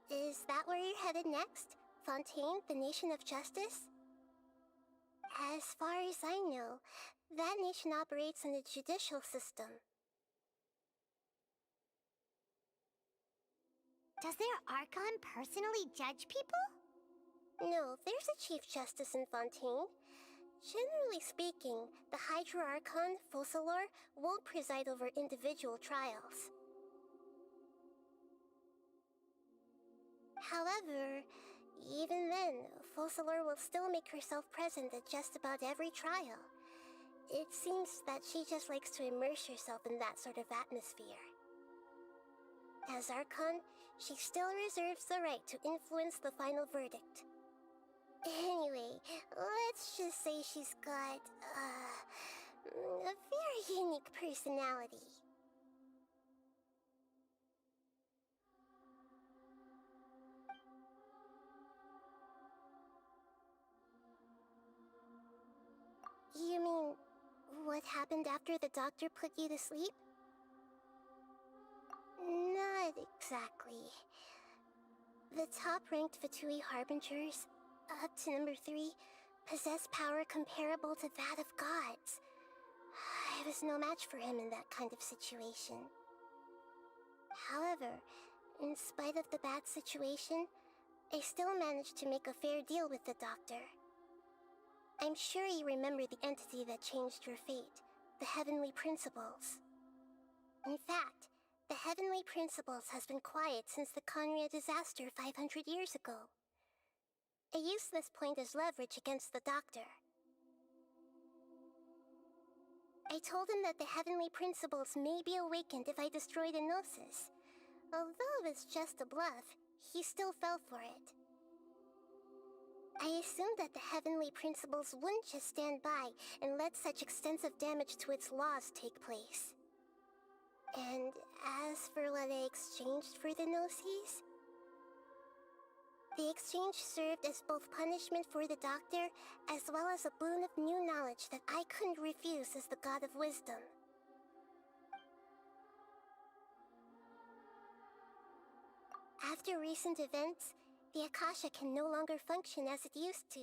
Is that where you're headed next? Fontaine, the Nation of Justice? As far as I know, that nation operates in a judicial system. Does their archon personally judge people? No, there's a Chief Justice in Fontaine. Generally speaking, the Hydra Archon, Focalor, won't preside over individual trials. However, even then, Focalor will still make herself present at just about every trial. It seems that she just likes to immerse herself in that sort of atmosphere. As Archon, she still reserves the right to influence the final verdict. Anyway, let's just say she's got, a very unique personality. You mean, what happened after the doctor put you to sleep? Not exactly. The top-ranked Fatui Harbingers, up to number 3, possess power comparable to that of gods. I was no match for him in that kind of situation. However, in spite of the bad situation, I still managed to make a fair deal with the doctor. I'm sure you remember the entity that changed your fate, the Heavenly Principles. In fact, the Heavenly Principles has been quiet since the Conria disaster 500 years ago. I used this point as leverage against the doctor. I told him that the Heavenly Principles may be awakened if I destroy the Gnosis. Although it was just a bluff, he still fell for it. I assumed that the Heavenly Principles wouldn't just stand by and let such extensive damage to its laws take place. And as for what I exchanged for the Gnosis, the exchange served as both punishment for the doctor, as well as a boon of new knowledge that I couldn't refuse as the God of Wisdom. After recent events, the Akasha can no longer function as it used to.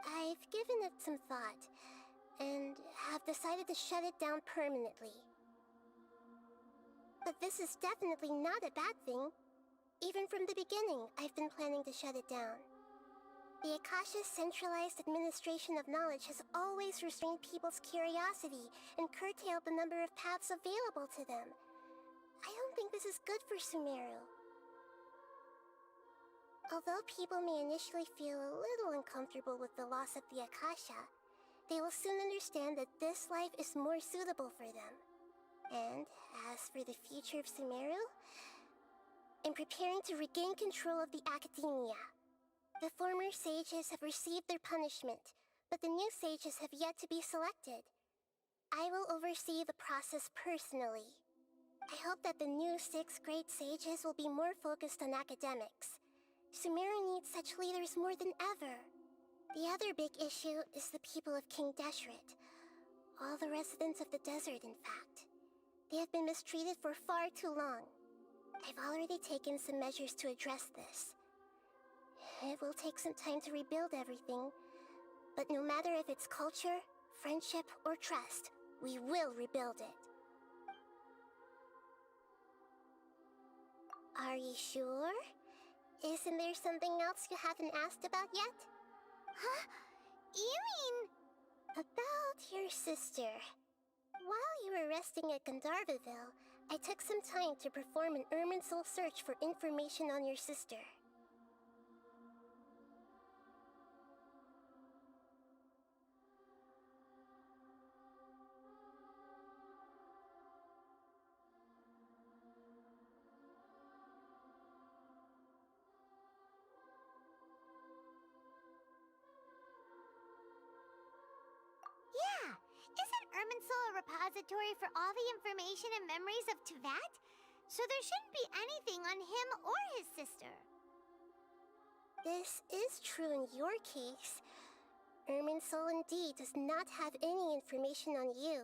I've given it some thought, and have decided to shut it down permanently. But this is definitely not a bad thing. Even from the beginning, I've been planning to shut it down. The Akasha's centralized administration of knowledge has always restrained people's curiosity and curtailed the number of paths available to them. I don't think this is good for Sumeru. Although people may initially feel a little uncomfortable with the loss of the Akasha, they will soon understand that this life is more suitable for them. And as for the future of Sumeru, I'm preparing to regain control of the academia. The former sages have received their punishment, but the new sages have yet to be selected. I will oversee the process personally. I hope that the new 6th grade sages will be more focused on academics. Sumeru needs such leaders more than ever. The other big issue is the people of King Deshret. All the residents of the desert, in fact. They have been mistreated for far too long. I've already taken some measures to address this. It will take some time to rebuild everything, but no matter if it's culture, friendship, or trust, we will rebuild it. Are you sure? Isn't there something else you haven't asked about yet? Huh? You mean... About your sister. While you were resting at Gandharvaville, I took some time to perform an Irminsul search for information on your sister. Yeah! Isn't Irminsul a repository for all the information and memories of Tevat? So there shouldn't be anything on him or his sister. This is true in your case. Irminsul indeed does not have any information on you.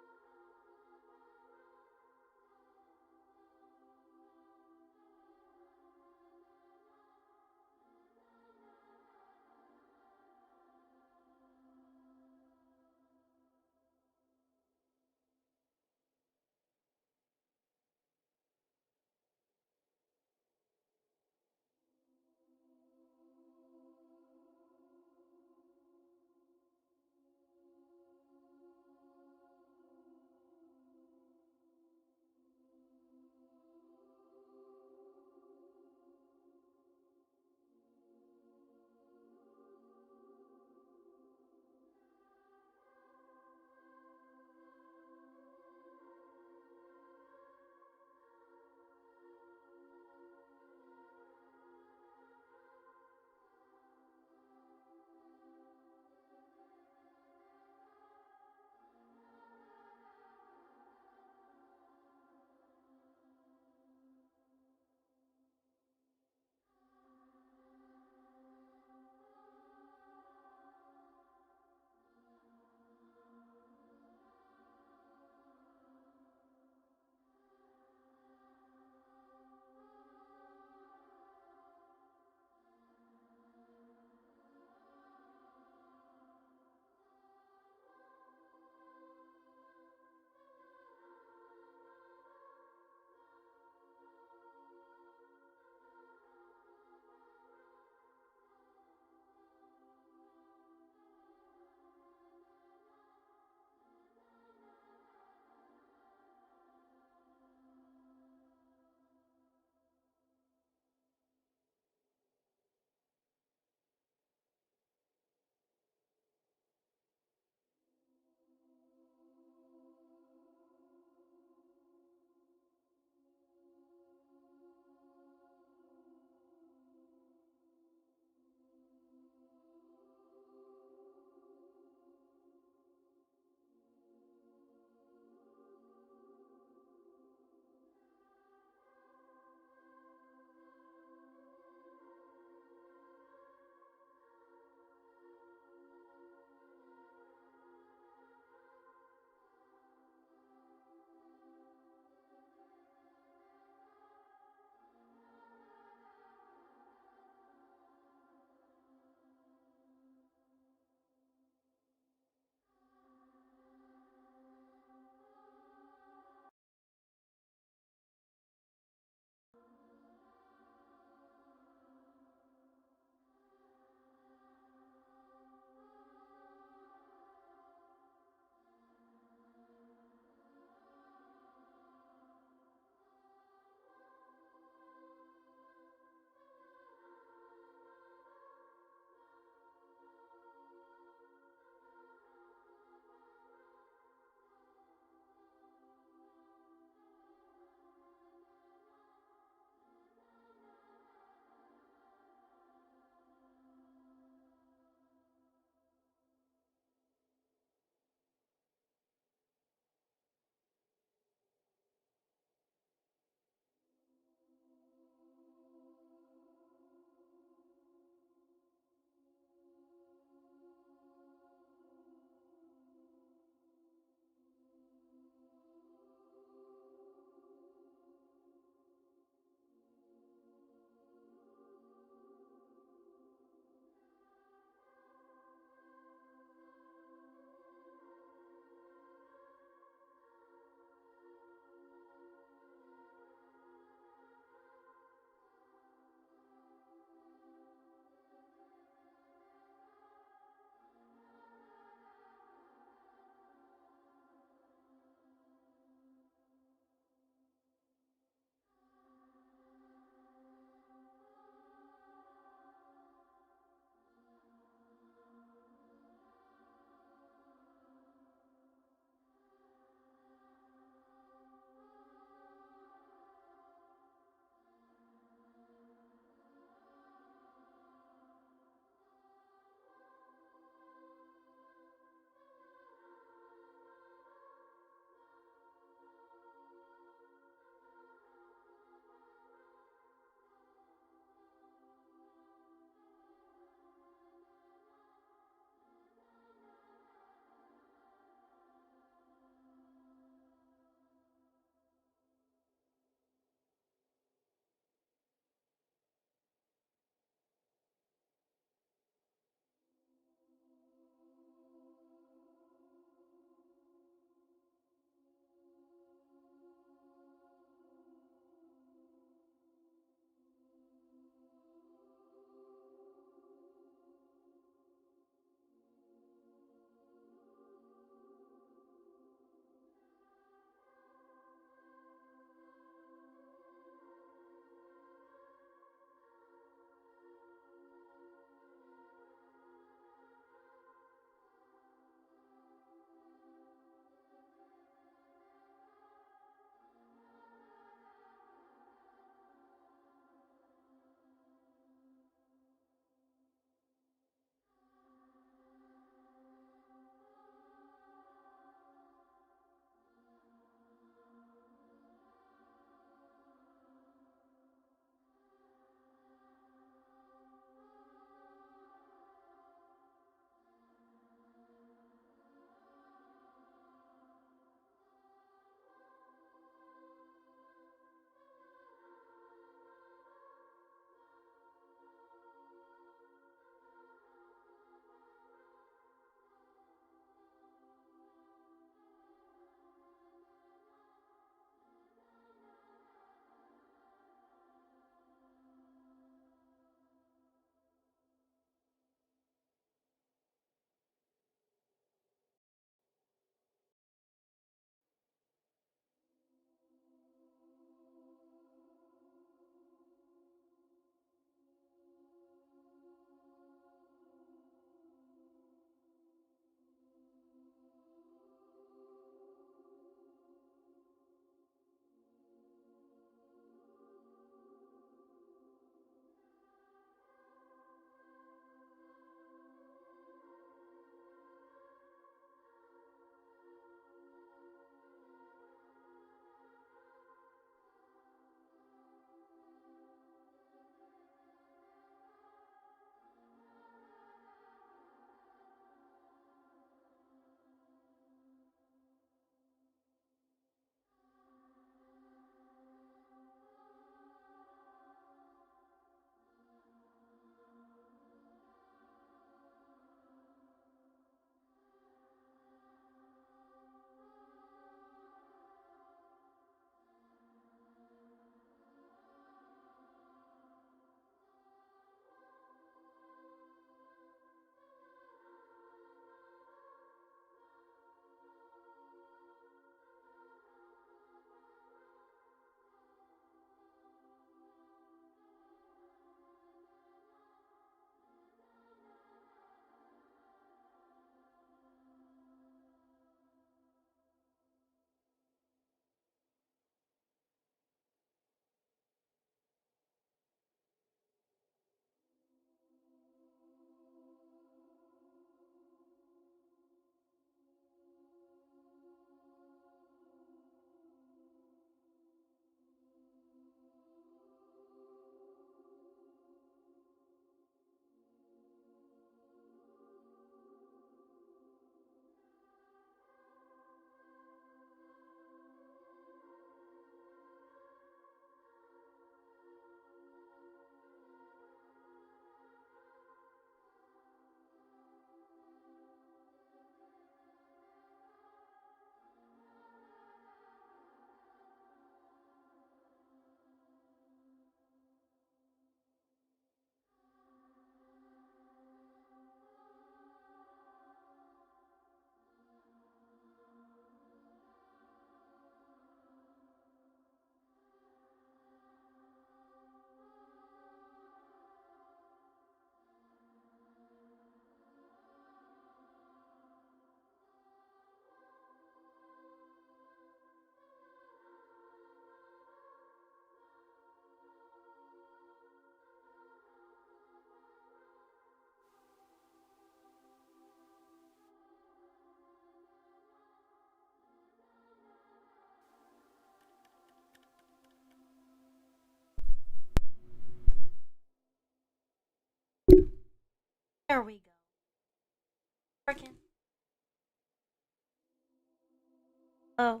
Oh.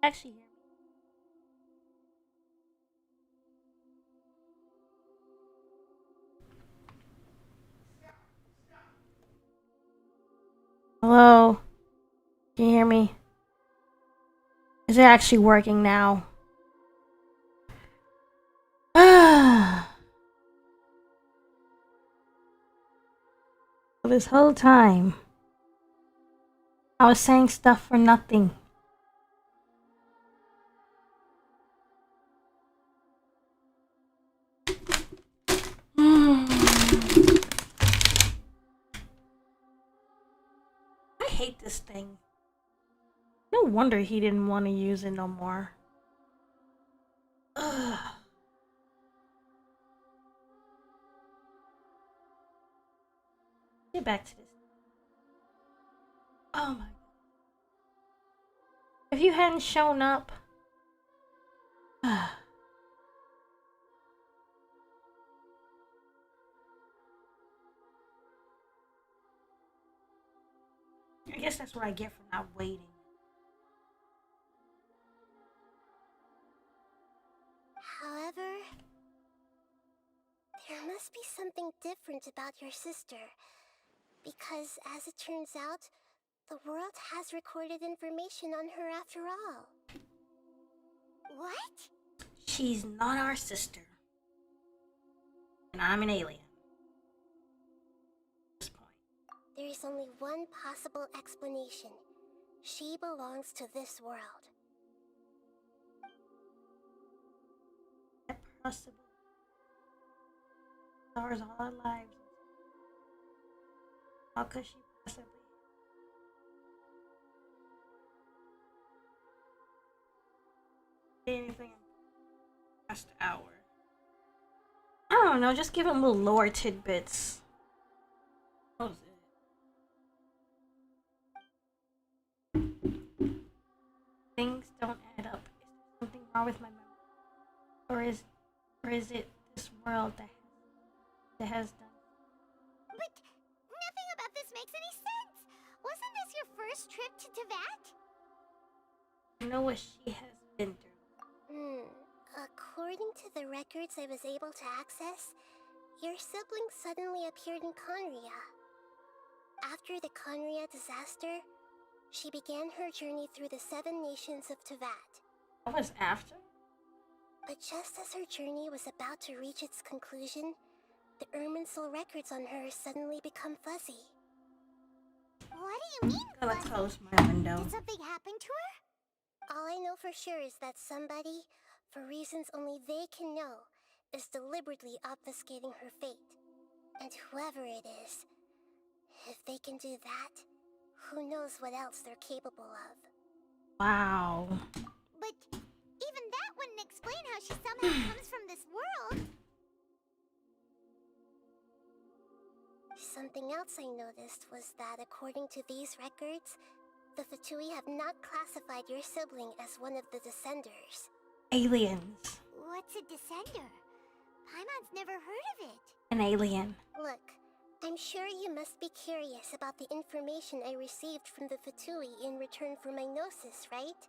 Actually, hear me. Hello? Can you hear me? Is it actually working now? This whole time, I was saying stuff for nothing. I hate this thing. No wonder he didn't want to use it no more. Ugh. Get back to this. Oh my god. If you hadn't shown up. I guess that's what I get for not waiting. However, there must be something different about your sister. Because, as it turns out, the world has recorded information on her after all. What? She's not our sister. And I'm an alien. At this point. There is only one possible explanation. She belongs to this world. That possible. Stars all our lives. How could she possibly? Anything past the hour. I don't know, just give him little lore tidbits. What was it? Things don't add up. Is there something wrong with my memory? Or is it this world that has done? But nothing about this makes any sense. Wasn't this your first trip to Teyvat? I know what she has been through. According to the records I was able to access, your sibling suddenly appeared in Conria. After the Conria disaster, she began her journey through the 7 nations of Teyvat. What was after? But just as her journey was about to reach its conclusion, the Irminsul records on her suddenly become fuzzy. What do you mean, I'm gonna fuzzy? close my window. Did something happen to her? All I know for sure is that somebody, for reasons only they can know, is deliberately obfuscating her fate. And whoever it is, if they can do that, who knows what else they're capable of. Wow. But even that wouldn't explain how she somehow comes from this world. Something else I noticed was that according to these records, the Fatui have not classified your sibling as one of the Descenders. Aliens. What's a descender? Paimon's never heard of it. An alien. Look, I'm sure you must be curious about the information I received from the Fatui in return for my gnosis, right?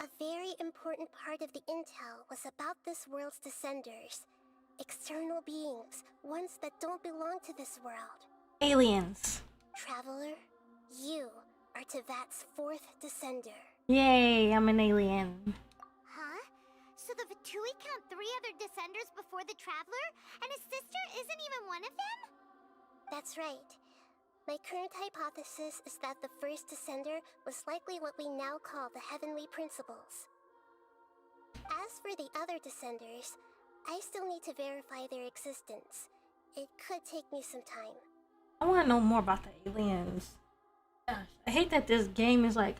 A very important part of the intel was about this world's Descenders. External beings, ones that don't belong to this world. Aliens. Traveler, you are Teyvat's 4th Descender. Yay, I'm an alien. Huh? So the Fatui count 3 other Descenders before the Traveler, and his sister isn't even one of them? That's right. My current hypothesis is that the first Descender was likely what we now call the Heavenly Principles. As for the other Descenders, I still need to verify their existence. It could take me some time. I want to know more about the aliens. Gosh, I hate that this game is like,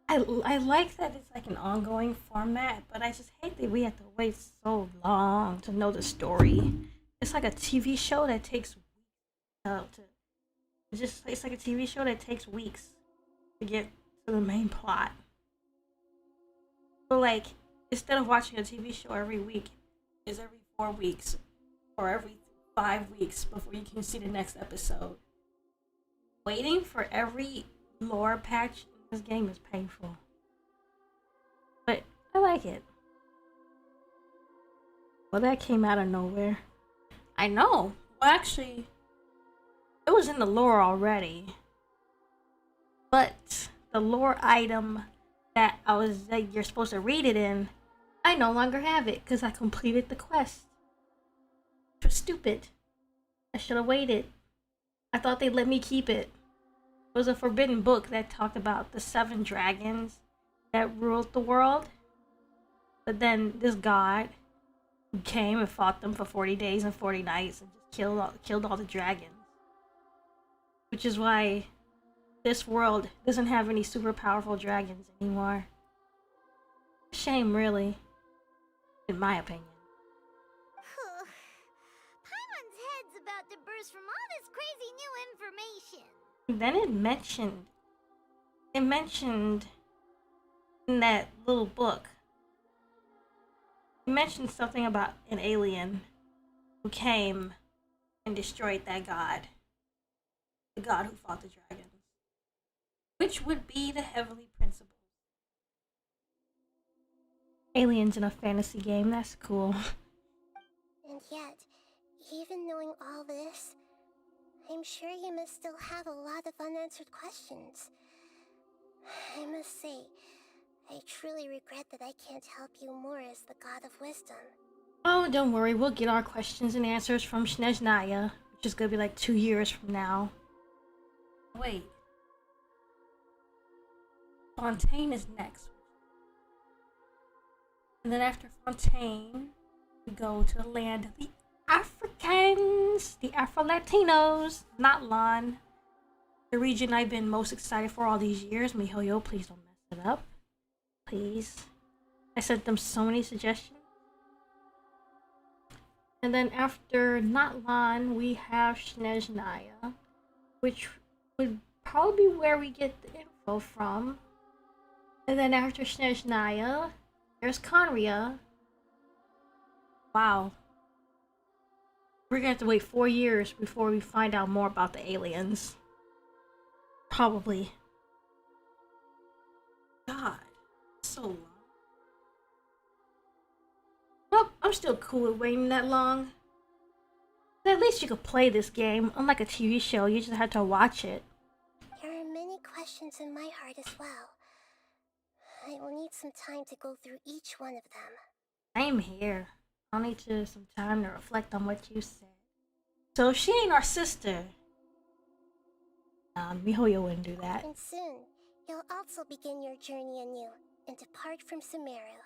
I like that it's like an ongoing format, but I just hate that we have to wait so long to know the story. It's like a TV show that takes it's like a TV show that takes weeks to get to the main plot. So like, instead of watching a TV show every week, it's every 4 weeks or every 5 weeks before you can see the next episode. Waiting for every lore patch in this game is painful. But I like it. Well, that came out of nowhere. I know. Well, actually, it was in the lore already. But the lore item that you're supposed to read it in, I no longer have it because I completed the quest. It was stupid. I should have waited. I thought they'd let me keep it. It was a forbidden book that talked about the 7 dragons that ruled the world. But then this god came and fought them for 40 days and 40 nights and just killed all the dragons. Which is why this world doesn't have any super powerful dragons anymore. Shame, really. In my opinion. Paimon's head's about to burst from all this crazy new information. Then it mentioned in that little book, it mentioned something about an alien who came and destroyed that god. The god who fought the dragons. Which would be the Heavenly Principles. Aliens in a fantasy game, that's cool. And yet, even knowing all this, I'm sure you must still have a lot of unanswered questions. I must say, I truly regret that I can't help you more as the God of Wisdom. Oh, don't worry, we'll get our questions and answers from Snezhnaya, which is gonna be like 2 years from now. Wait. Fontaine is next. And then after Fontaine, we go to the land of the Africans, the Afro-Latinos, not Lon. The region I've been most excited for all these years. MiHoYo, please don't mess it up. Please. I sent them so many suggestions. And then after Natlan, we have Snezhnaya, which would probably be where we get the info from. And then after Snezhnaya, there's Conria. Wow. We're gonna have to wait 4 years before we find out more about the aliens. Probably. God, so long. Well, I'm still cool with waiting that long. At least you could play this game. Unlike a TV show, you just have to watch it. There are many questions in my heart as well. I will need some time to go through each one of them. Same here. I'll need some time to reflect on what you said. So she ain't our sister. MiHoYo wouldn't do that. And soon, you'll also begin your journey anew and depart from Sumeru.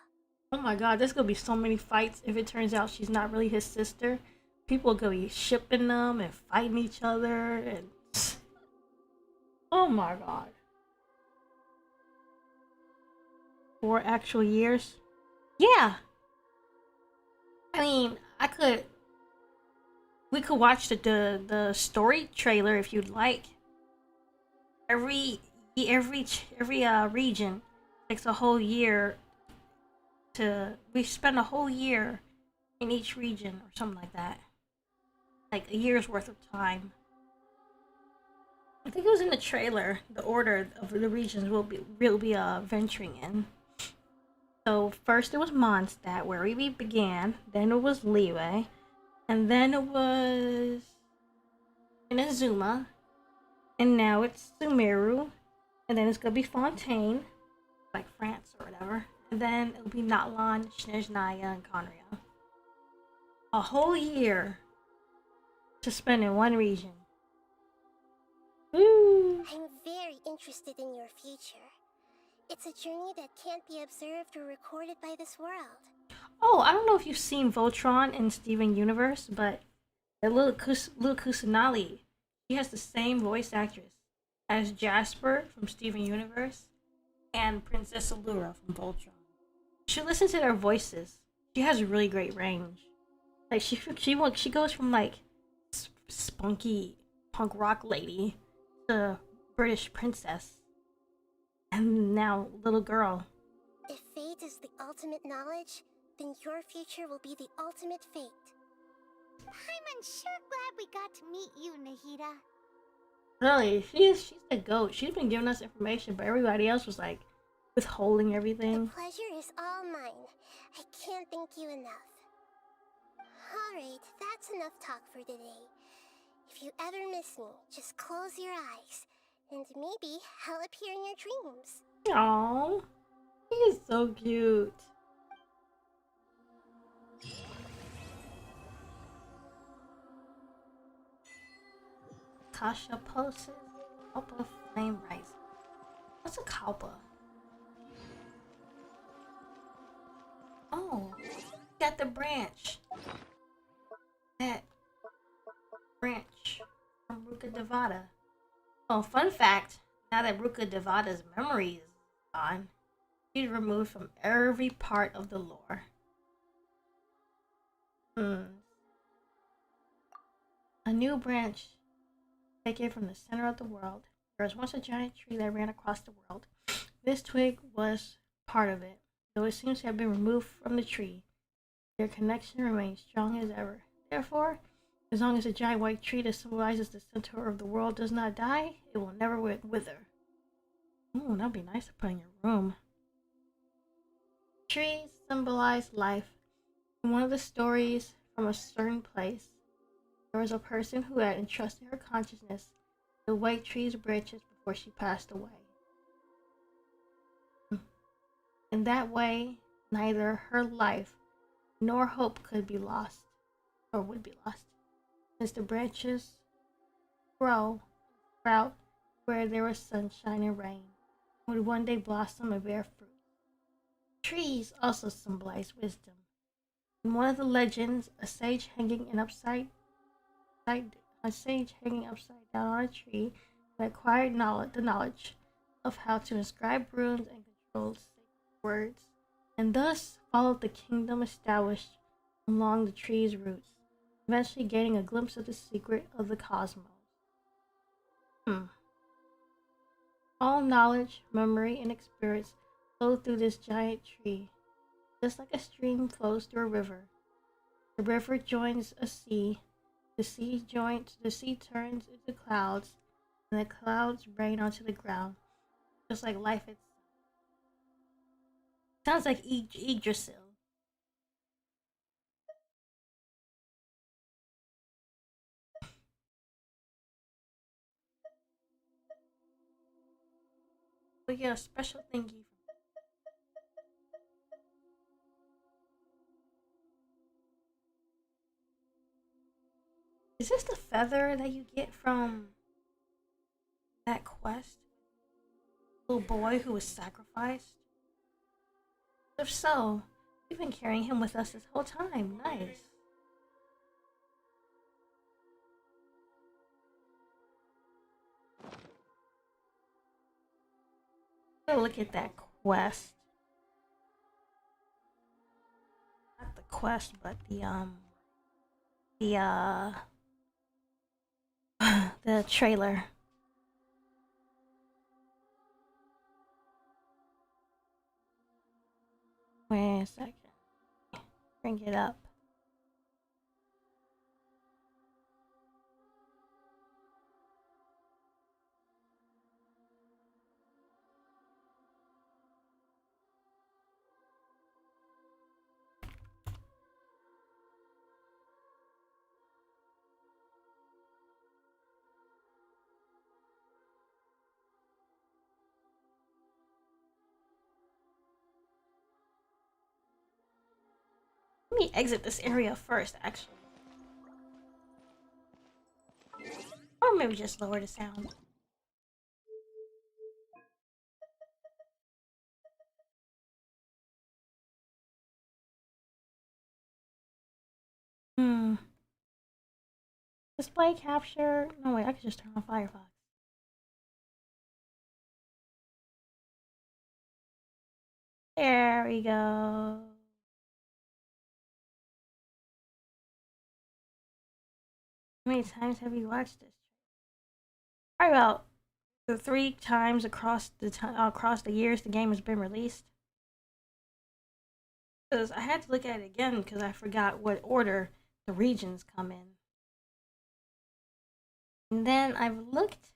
Oh my god, there's gonna be so many fights if it turns out she's not really his sister. People are gonna be shipping them and fighting each other and... Oh my god. 4 actual years? Yeah! I mean, we could watch the story trailer if you'd like. Every region takes a whole year we spend a whole year in each region or something like that. Like a year's worth of time. I think it was in the trailer, the order of the regions we'll be venturing in. So first it was Mondstadt, where we began, then it was Liyue, and then it was Inazuma, and now it's Sumeru, and then it's gonna be Fontaine, like France or whatever, and then it'll be Natlan, Snezhnaya, and Conria. A whole year to spend in one region. Woo! I'm very interested in your future. It's a journey that can't be observed or recorded by this world. Oh, I don't know if you've seen Voltron in Steven Universe, but the little Kusanali, she has the same voice actress as Jasper from Steven Universe and Princess Allura from Voltron. You should listen to their voices. She has a really great range. Like she goes from like spunky punk rock lady to British princess, and now little girl. If fate is the ultimate knowledge, then your future will be the ultimate fate. I'm sure glad we got to meet you, Nahida. Really, she's the goat. She's been giving us information, but everybody else was like withholding everything. The pleasure is all mine. I can't thank you enough. Alright, that's enough talk for today. If you ever miss me, just close your eyes, and maybe I'll appear in your dreams. Aww, he is so cute. Kasha pulses, Kalpa flame rising. What's a Kalpa? Oh, got the branch. That branch from Ruka Devata. Oh, fun fact, now that Ruka Devata's memory is gone, she's removed from every part of the lore. A new branch taken from the center of the world. There was once a giant tree that ran across the world. This twig was part of it, though it seems to have been removed from the tree. Their connection remains strong as ever. Therefore, as long as the giant white tree that symbolizes the center of the world does not die, it will never wither. Ooh, that'd be nice to put in your room. Trees symbolize life. In one of the stories from a certain place, there was a person who had entrusted her consciousness to the white tree's branches before she passed away. In that way, neither her life nor hope could be lost, or would be lost, since the branches grow, sprout where there was sunshine and rain, would one day blossom and bear fruit. Trees also symbolize wisdom. In one of the legends, a sage hanging upside down on a tree had acquired the knowledge of how to inscribe runes and control sacred words, and thus followed the kingdom established along the tree's roots, eventually gaining a glimpse of the secret of the cosmos. All knowledge, memory, and experience flow through this giant tree, just like a stream flows through a river. The river joins a sea, the sea turns into clouds, and the clouds rain onto the ground, just like life itself. Sounds like Yggdrasil. We get a special thingy. Is this the feather that you get from that quest? Little boy who was sacrificed? If so, we've been carrying him with us this whole time. Nice. Go look at that quest. Not the quest, but the trailer. Wait a second. Bring it up. Let me exit this area first, actually. Or maybe just lower the sound. Display capture. No, wait, I could just turn on Firefox. There we go. How many times have you watched this? Probably about the 3 times across the years the game has been released. Because I had to look at it again because I forgot what order the regions come in. And then I've looked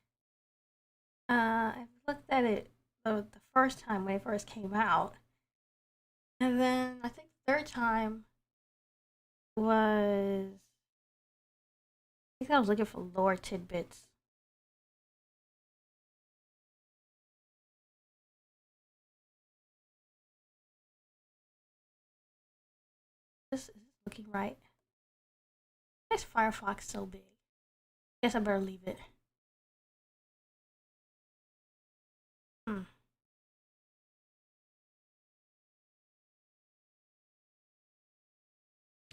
at it the first time when it first came out. And then I think the third time was, I think I was looking for lore tidbits. This is looking right. Why is Firefox so big? Guess I better leave it.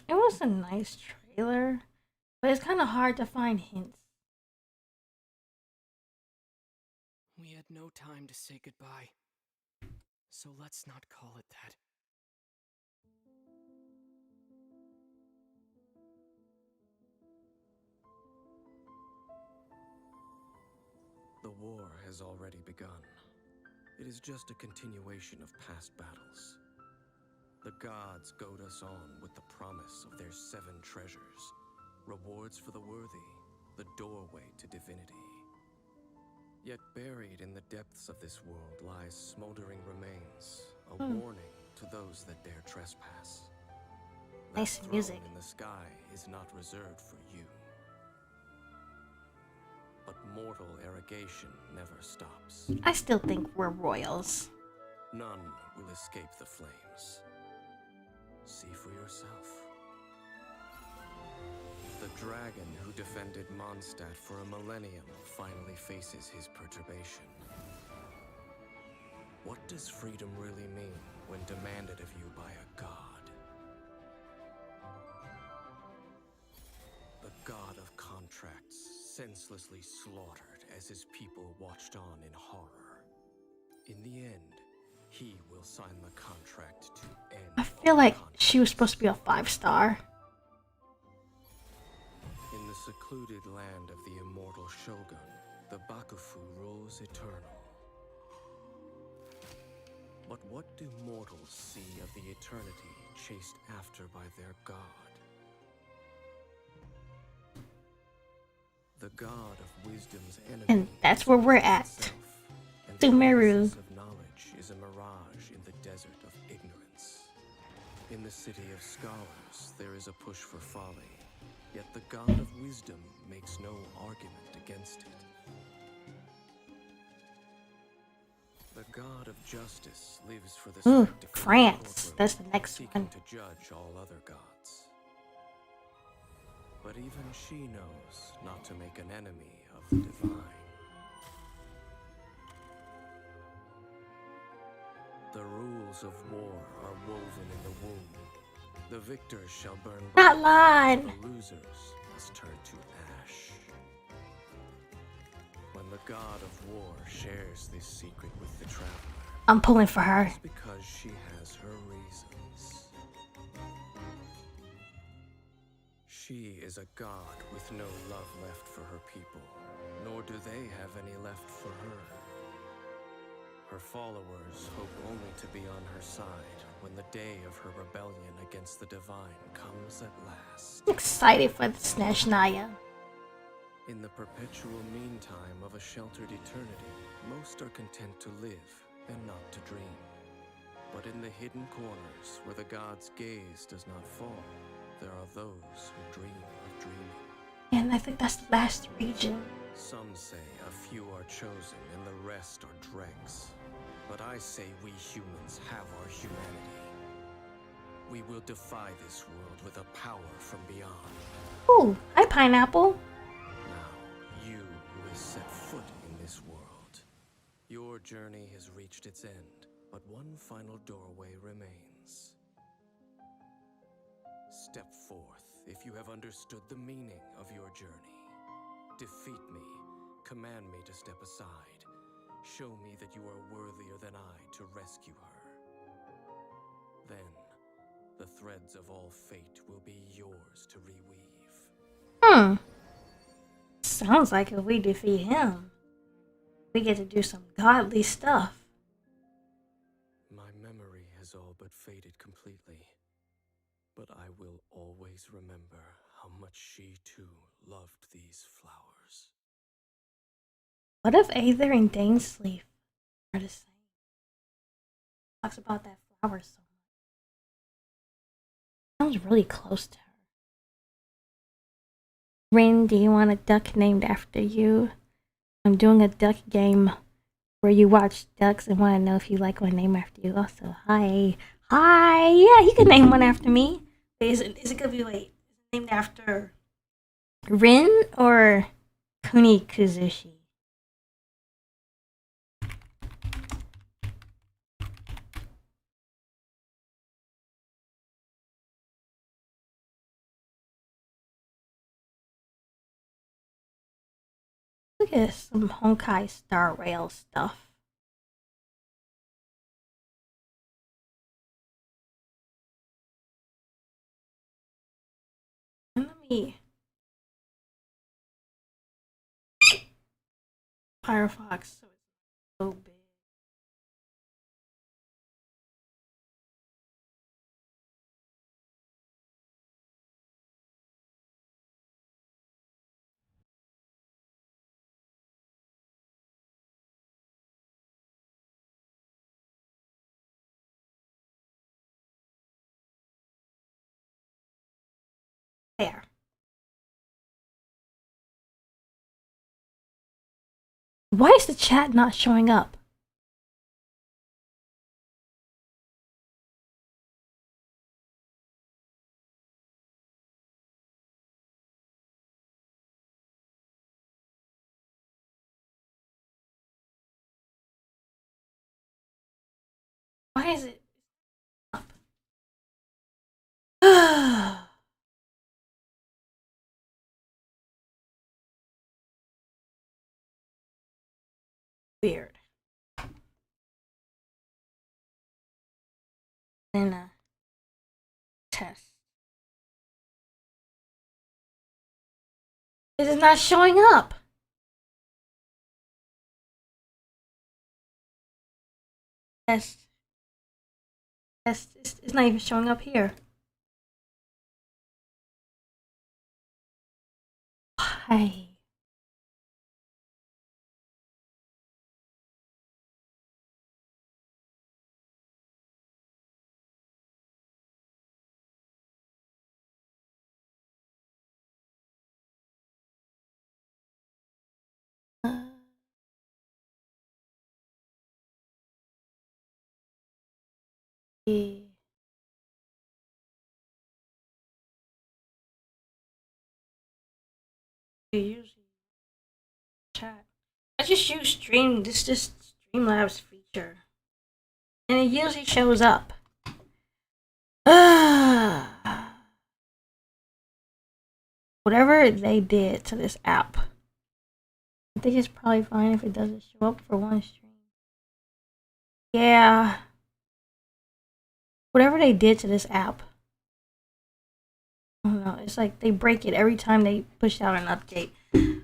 It was a nice trailer, but it's kind of hard to find hints. We had no time to say goodbye, so let's not call it that. The war has already begun. It is just a continuation of past battles. The gods goad us on with the promise of their 7 treasures, rewards for the worthy, the doorway to divinity. Yet buried in the depths of this world lies smoldering remains, a warning to those that dare trespass. Nice That music. throne in the sky is not reserved for you. But mortal arrogation never stops. I still think we're royals. None will escape the flames. See for yourself. The dragon who defended Mondstadt for a millennium finally faces his perturbation. What does freedom really mean when demanded of you by a god? The god of contracts, senselessly slaughtered as his people watched on in horror. In the end, he will sign the contract to end. I feel like she was supposed to be a 5-star. In the secluded land of the immortal Shogun, the Bakufu rules eternal. But what do mortals see of the eternity chased after by their god? The god of wisdom's enemy. And that's where we're at. Sumeru. Of knowledge is a mirage in the desert of ignorance. In the city of scholars, there is a push for folly, yet the god of wisdom makes no argument against it. The god of justice lives for the Ooh, spectacle of France. courtroom, That's the next seeking one. to judge all other gods. But even she knows not to make an enemy of the divine. The rules of war are woven in the womb. The victors shall burn Not bright, line. the losers must turn to ash. When the god of war shares this secret with the traveler, I'm pulling for her. it's because she has her reasons. She is a god with no love left for her people, nor do they have any left for her. Her followers hope only to be on her side when the day of her rebellion against the divine comes at last. I'm excited for this Snezhnaya. In the perpetual meantime of a sheltered eternity, most are content to live and not to dream. But in the hidden corners where the god's gaze does not fall, there are those who dream of dreaming. And I think that's the last region. Some say a few are chosen and the rest are dregs. But I say we humans have our humanity. We will defy this world with a power from beyond. Ooh, hi Pineapple. Now, you who has set foot in this world, your journey has reached its end, but one final doorway remains. Step forth if you have understood the meaning of your journey. Defeat me, command me to step aside. Show me that you are worthier than I to rescue her. Then, the threads of all fate will be yours to reweave. Sounds like if we defeat him, we get to do some godly stuff. My memory has all but faded completely, but I will always remember much she too loved these flowers. What if Aether and Dainsleif are the same? Talks about that flower so much. Sounds really close to her. Rin, do you want a duck named after you? I'm doing a duck game where you watch ducks and want to know if you like one named after you. Also, hi. Hi! Yeah, you can name one after me. Wait, is it gonna be, named after Rin or Kuni Kuzushi? Look at some Honkai Star Rail stuff. And let me Firefox so it's so big. There. Why is the chat not showing up? Why is it up? Weird. Then test. It is not showing up. Test. Test. It's not even showing up here. Why? You usually chat. I just use this Streamlabs feature, and it usually shows up. Whatever they did to this app, I think it's probably fine if it doesn't show up for one stream. Yeah. Whatever they did to this app. I don't know. It's like they break it every time they push out an update.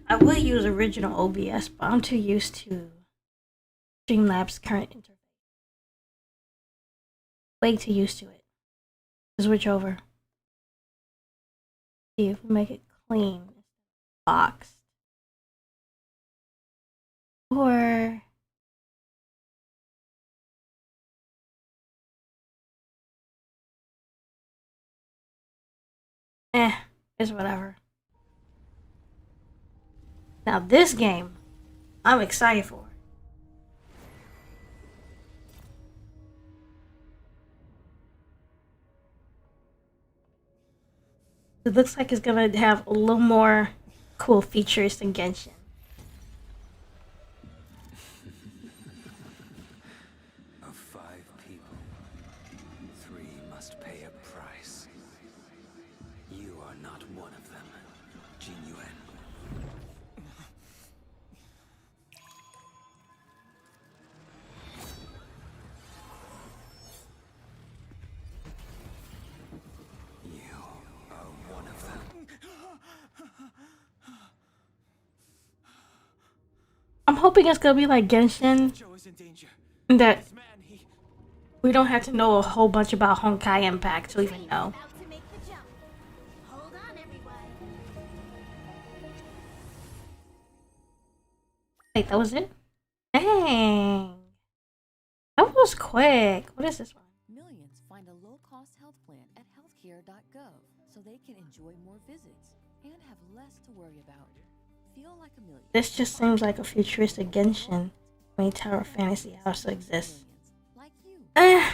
I would use original OBS, but I'm too used to Streamlabs' current interface. Way too used to it. Switch over. See if we make it clean. Boxed. Or it's whatever. Now this game, I'm excited for. It looks like it's gonna have a little more cool features than Genshin. Of 5 people, 3 must pay a price. You are not one of them, Jin Yuan. You are one of them. I'm hoping it's gonna be like Genshin, that we don't have to know a whole bunch about Honkai Impact to even know. About to make the jump. Hold on, everyone. Wait, that was it? Dang. That was quick. What is this one? Millions find a low-cost health plan at healthcare.gov so they can enjoy more visits and have less to worry about. Feel like a million. This just seems like a futuristic Genshin. I mean, Tower Fantasy also exists. I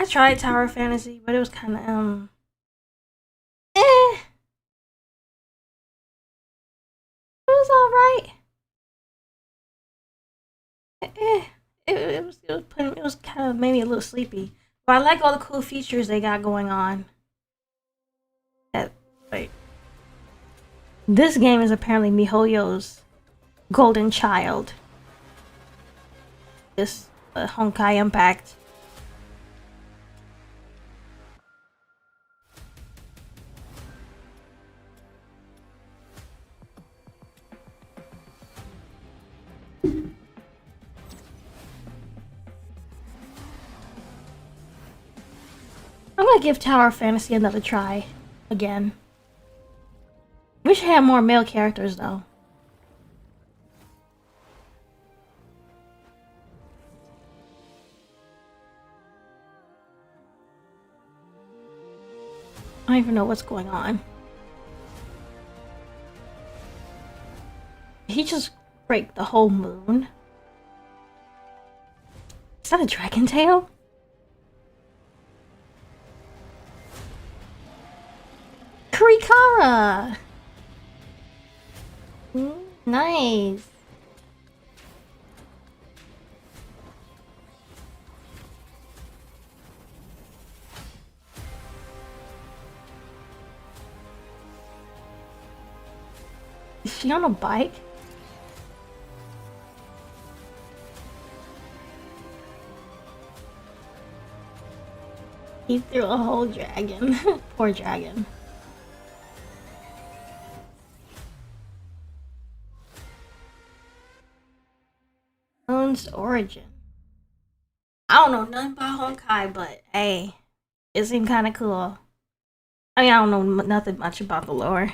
tried Tower Fantasy, but it was kind of It was alright. It was kind of made me a little sleepy. But I like all the cool features they got going on. Wait. This game is apparently MiHoYo's golden child. This Honkai Impact. I'm gonna give Tower Fantasy another try again. Wish it had more male characters though. I don't even know what's going on. Did he just break the whole moon? Is that a dragon tail? Kurikara! Nice. Is she on a bike? He threw a whole dragon. Poor dragon. Moon's origin. I don't know nothing about Honkai, but hey, it seemed kind of cool. I mean, I don't know nothing much about the lore.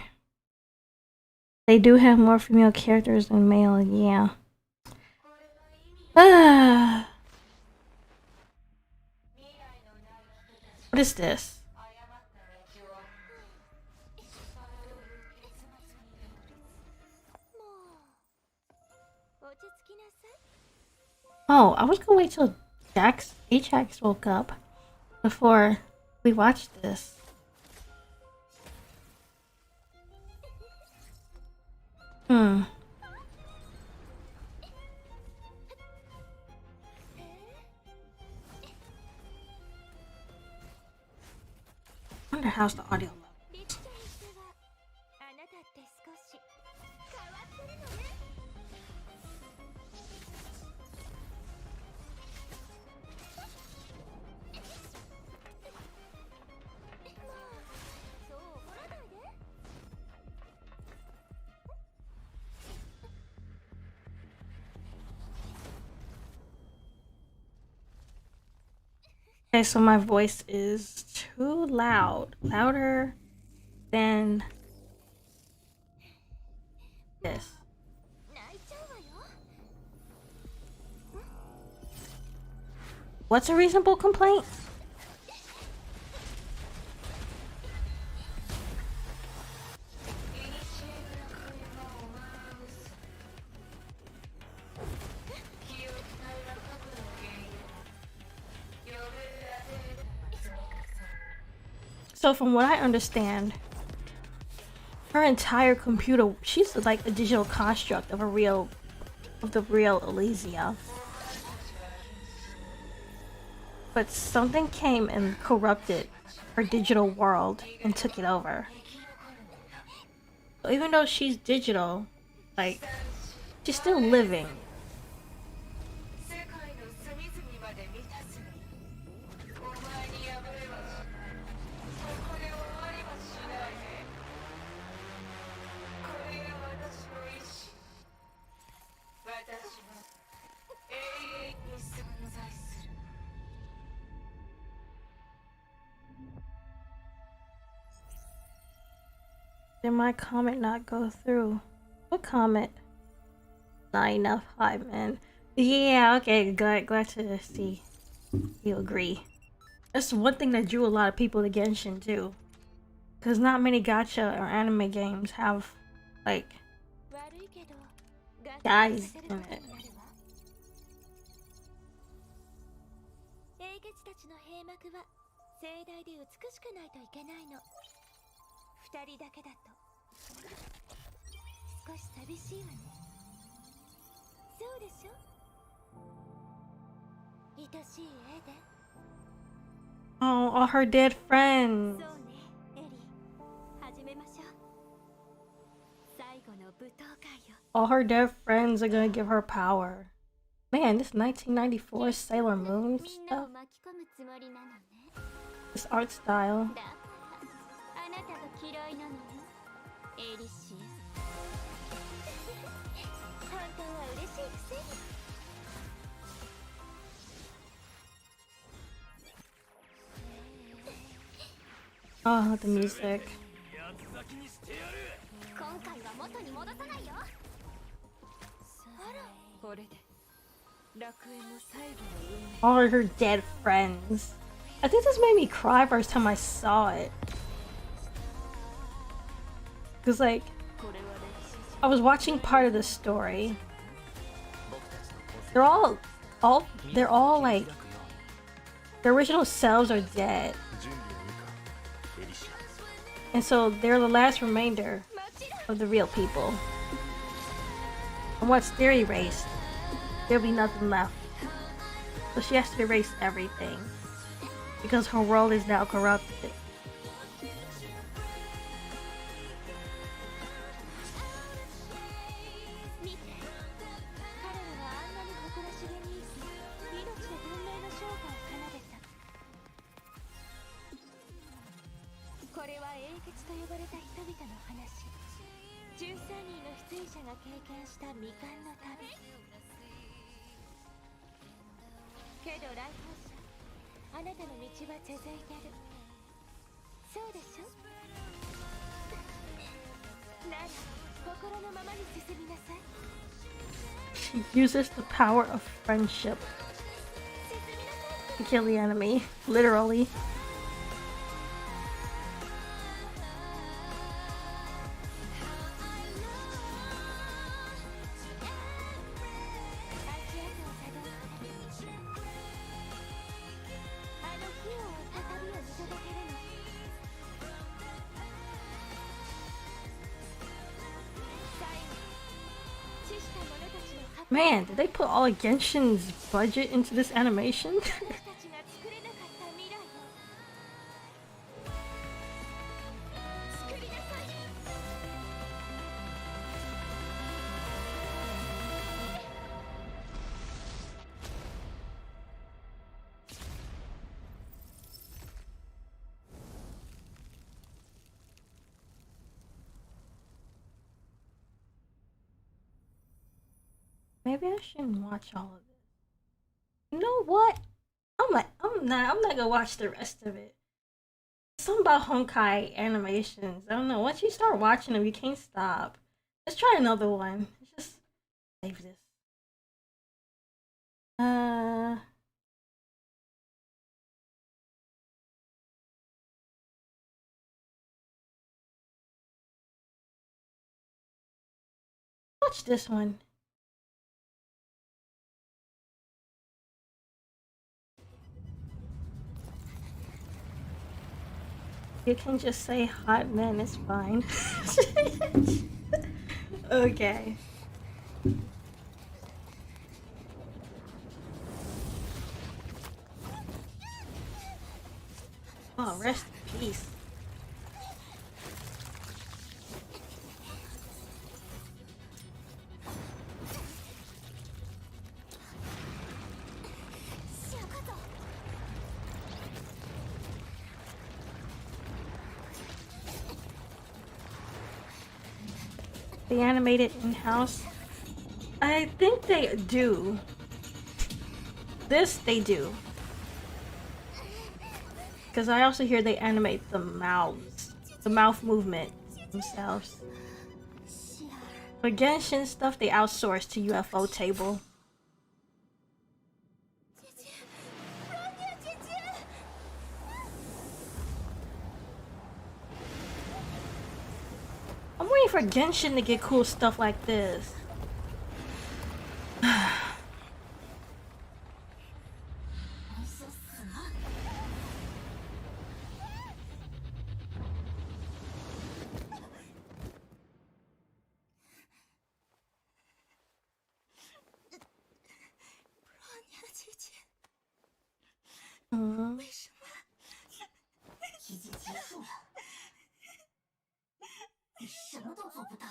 They do have more female characters than male, yeah. What is this? Oh, I was gonna wait till Ajax woke up before we watched this. Wonder how's the audio level. Okay, so my voice is too loud. Louder than this. What's a reasonable complaint? So from what I understand, her entire computer, she's like a digital construct of the real Elysia. But something came and corrupted her digital world and took it over. So even though she's digital, like, she's still living. Did my comment not go through? What comment? Not enough hype, man. Yeah, okay, glad to see you agree. That's one thing that drew a lot of people to Genshin too. Cause not many gacha or anime games have like guys in it. 英傑たちの閉幕は盛大で美しくないといけないの。二人だけだと少し寂しいわね。そうでしょ？愛しい絵で。Oh, all her dead friends. そうね、エリ。始めましょう。最後の舞踏会よ。 All her dead friends are gonna give her power. Man, this 1994 Sailor Moon みんなを stuff. 巻き込むつもりなのね。 This art style. だからあなたが嫌いなのよ、エリシア。本当は嬉しいくせに。 Oh, the music. 今回は元に戻さないよ。あら、これで楽園の最後の運命。 All her dead friends. I think this made me cry first time I saw it. Cause like, I was watching part of the story. They're all like, their original selves are dead. And so they're the last remainder of the real people. And once they're erased, there'll be nothing left. So she has to erase everything. Because her world is now corrupted. She uses the power of friendship to kill the enemy, literally. Man, did they put all of Genshin's budget into this animation? Maybe I shouldn't watch all of it. You know what? I'm not gonna watch the rest of it. Something about Honkai animations. I don't know. Once you start watching them, you can't stop. Let's try another one. Let's just save this. Watch this one. You can just say hot man, it's fine. Okay. Oh, rest in peace. They animate it in-house? I think they do. This they do. Because I also hear they animate the mouths. The mouth movement themselves. For Genshin stuff, they outsource to UFO table. I'm waiting for Genshin to get cool stuff like this. Mm. 已经结束了，你什么都做不到。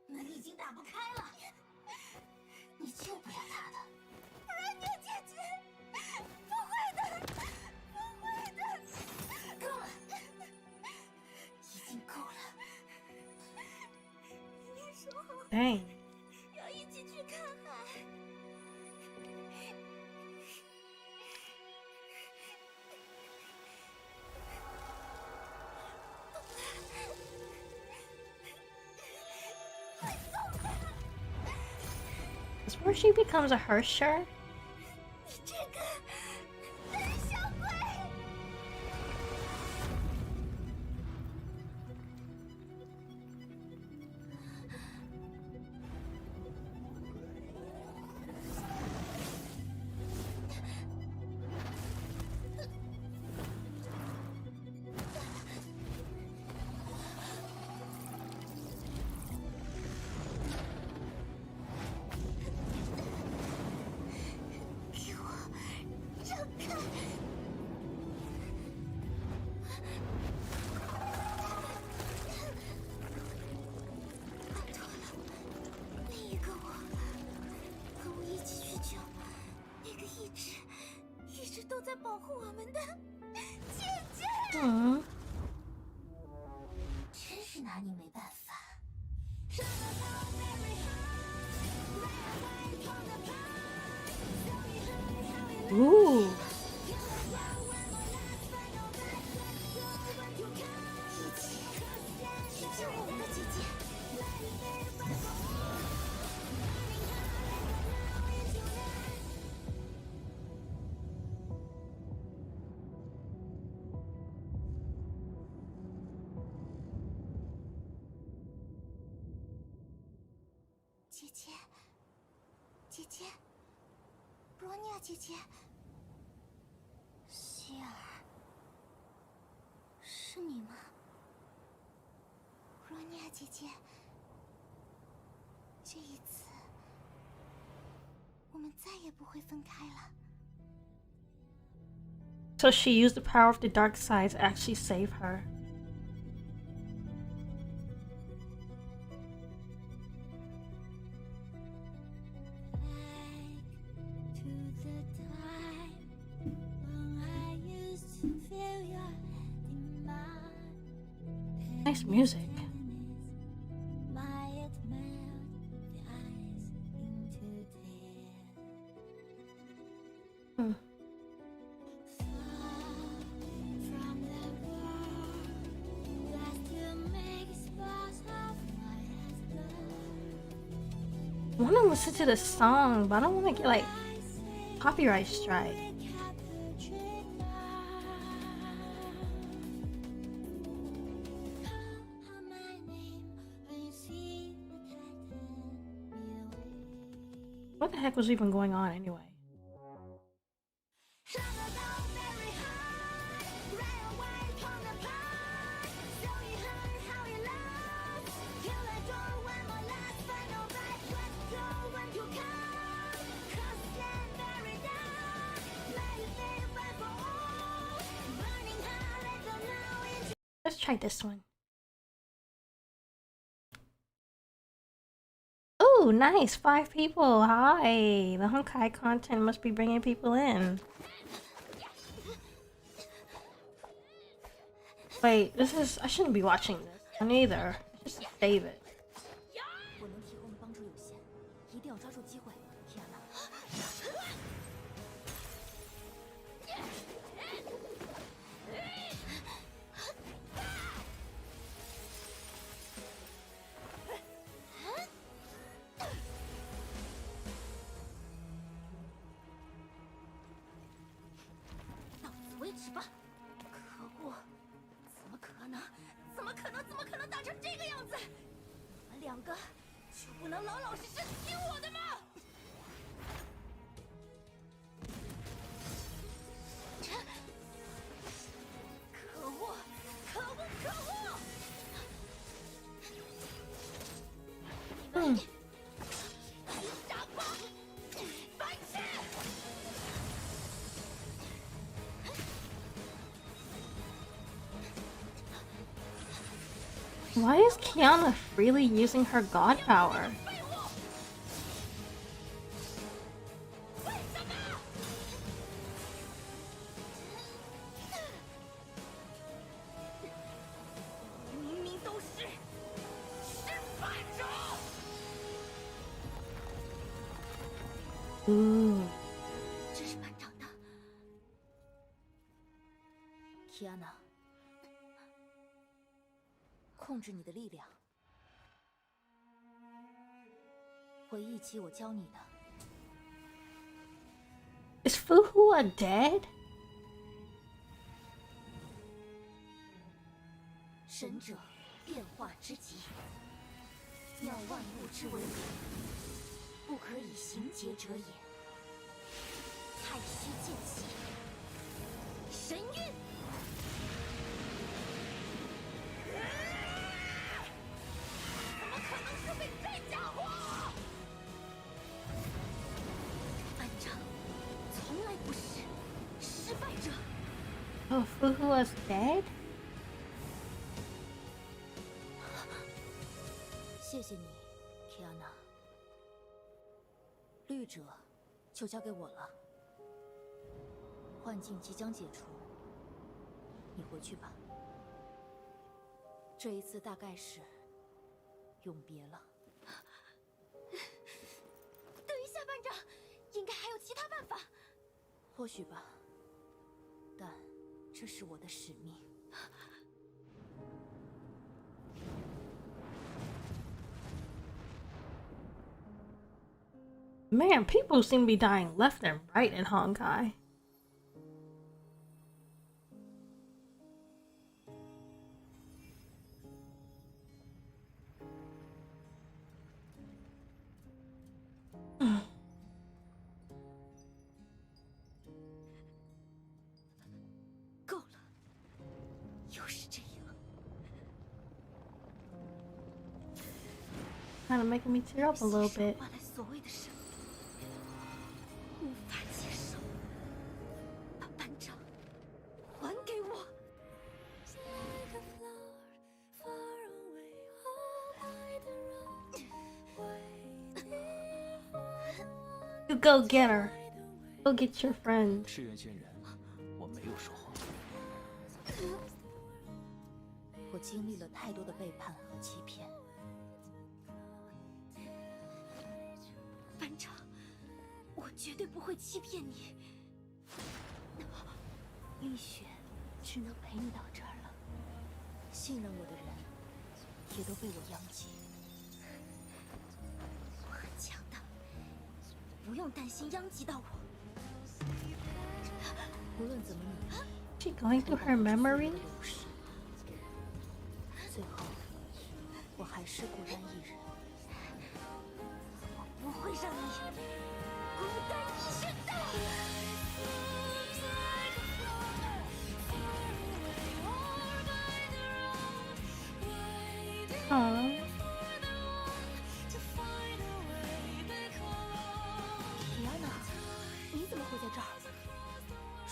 门已经打不开了，你救不了他的。软鸟姐姐，不会的，不会的，够了，已经够了。你说好。Dang. 要一起去看海。 That's where she becomes a Hersher? 这个胆小鬼！ 在保护我们的姐姐。嗯，真是拿你没办法。Ooh. 姐姐，姐姐，罗尼亚姐姐，希尔，是你吗？罗尼亚姐姐，这一次，我们再也不会分开了。 So she used the power of the dark side to actually save her. Nice music. Hmm. I want to listen to the song, but I don't want to get like copyright strike. What the heck was even going on anyway? Let's try this one. Oh, nice. 5 people. Hi. The Honkai content must be bringing people in. Wait, this is... I shouldn't be watching this. I neither. Just save it. 能老老实实听我的吗？可恶！可恶！可恶！嗯。傻瓜！白痴！ Why is Kiana freely using her god power? Ooh. 这是班长的，Kiana，控制你的力量，回忆起我教你的。 Is Fuhua dead? 神者变化之极，妙万物之为本，不可以行劫者也。太虚剑气，神韵。怎么可能输给这家伙？班长从来不是失败者。 Oh, Fuhua's dead? 谢谢你 ，Kiana。绿者就交给我了。幻境即将解除，你回去吧。这一次大概是永别了。等一下，班长，应该还有其他办法。或许吧，但这是我的使命。 Man, people seem to be dying left and right in Honkai. Hmm. 够了，又是这样。 Kind of making me tear up a little bit. 所谓的胜利，无法接受。把班长还给我。 You go get her. Go get your friend. 赤原仙人，我没有说谎。我经历了太多的背叛和欺骗。 班长，我绝对不会欺骗你。蜜雪只能陪你到这儿了，信任我的人也都被我殃及。我很强大，不用担心殃及到我。无论怎么努力， She going through her memory? 最后，我还是孤单一人。 不会让你孤单一人的。Aww. 迪安娜，你怎么会在这儿？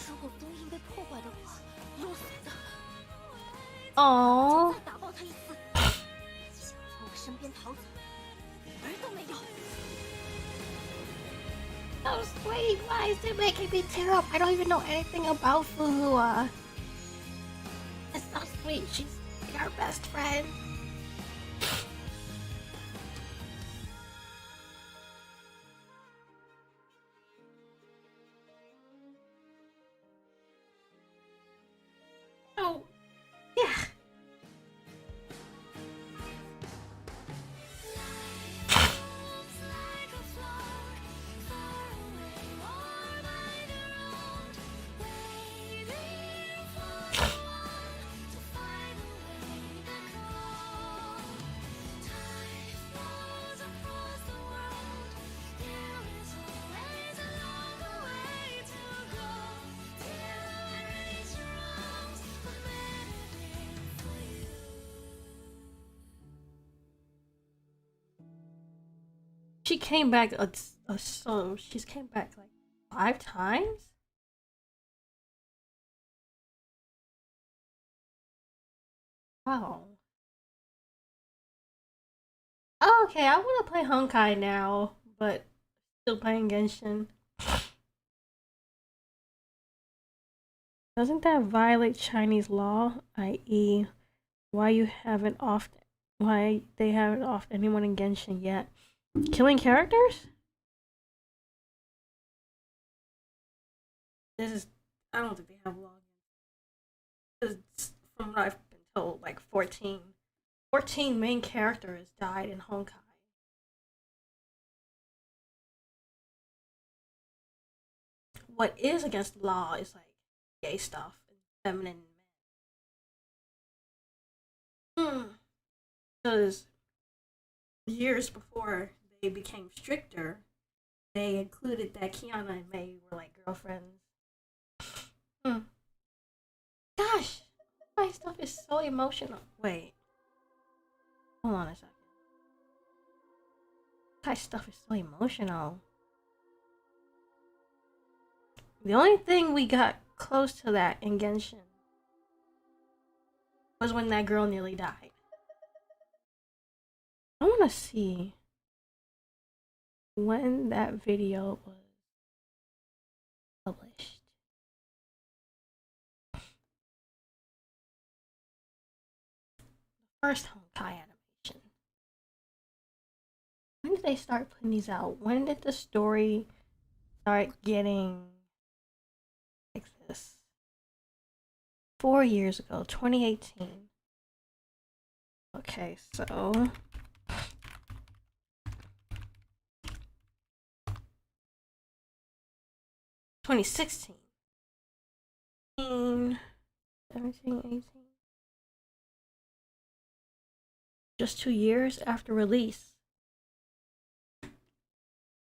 如果封印被破坏的话，要死的。 Aww. 再打爆他一次，想从我身边逃走，门都没有。 So sweet. Why is it making me tear up? I don't even know anything about Fuhua. It's so sweet. She's our best friend. Oh, yeah. She came back, so she's came back like 5 times? Wow. Oh, okay, I want to play Honkai now, but still playing Genshin. Doesn't that violate Chinese law, i.e., why they haven't offed anyone in Genshin yet? Killing characters? I don't think they have login. Because from what I've been told, like 14 main characters died in Honkai. What is against the law is like gay stuff and feminine men. Because years before they became stricter, they included that Kiana and Mei were like girlfriends. Gosh, my stuff is so emotional. Wait, hold on a second. My stuff is so emotional. The only thing we got close to that in Genshin was when that girl nearly died. I want to see when that video was published. First Honkai animation. When did they start putting these out? When did the story start getting like this? 4 years ago, 2018. Okay, so 2016. 17, 18. Just 2 years after release.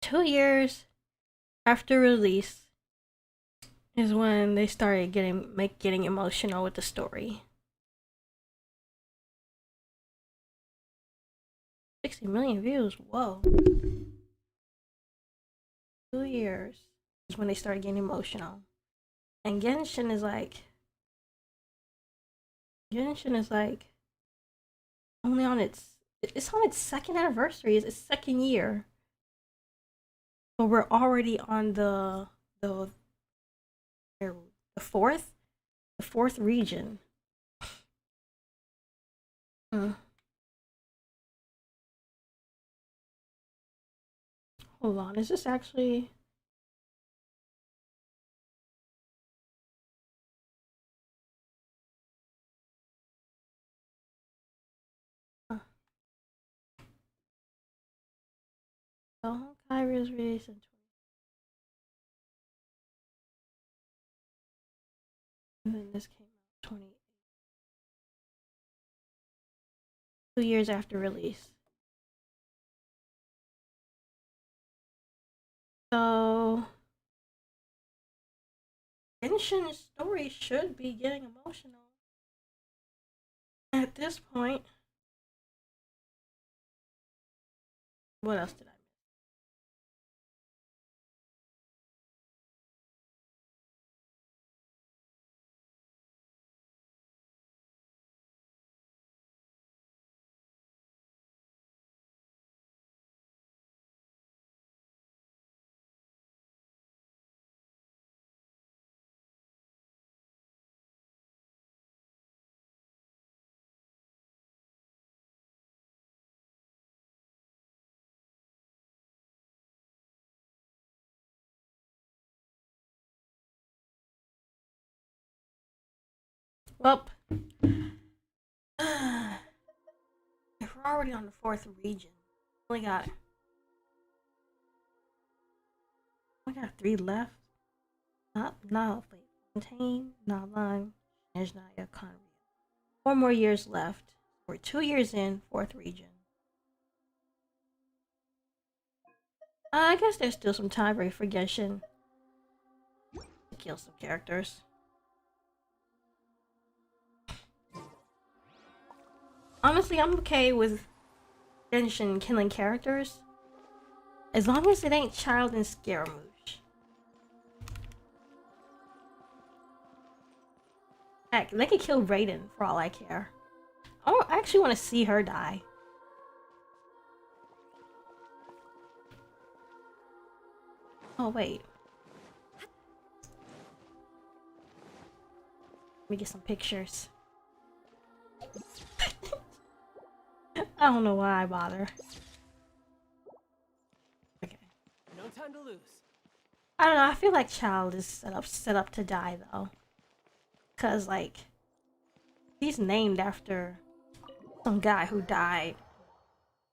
2 years after release is when they started getting emotional with the story. 60 million views, whoa. 2 years is when they started getting emotional. And Genshin is like only on its second anniversary, it's its second year. But we're already on the fourth region. Hold on, is this actually? So Honkai was released in 20, and then this came out 28. 2 years after release. So Genshin's story should be getting emotional at this point. What else did I miss? Well, if we're already on the fourth region, we got 3 left. Not wait, Fontaine, Nalan, Nezhnaya, Conria. 4 more years left. We're 2 years in, fourth region. I guess there's still some time for Genshin to kill some characters. Honestly, I'm okay with Genshin killing characters. As long as it ain't Child and Scaramouche. Heck, they could kill Raiden for all I care. I actually want to see her die. Oh, wait. Let me get some pictures. I don't know why I bother. Okay. No time to lose. I don't know, I feel like Child is set up to die though. Cause like he's named after some guy who died,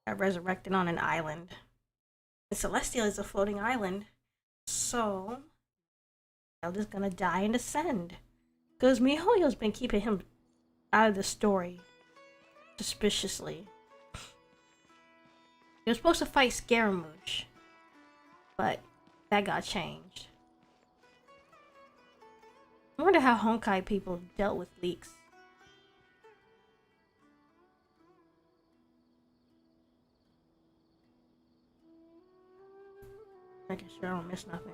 got resurrected on an island. And Celestial is a floating island. So Child is gonna die and ascend. Cause MiHoYo's been keeping him out of the story suspiciously. He was supposed to fight Scaramouche, but that got changed. I wonder how Honkai people dealt with leaks. Making sure I don't miss nothing.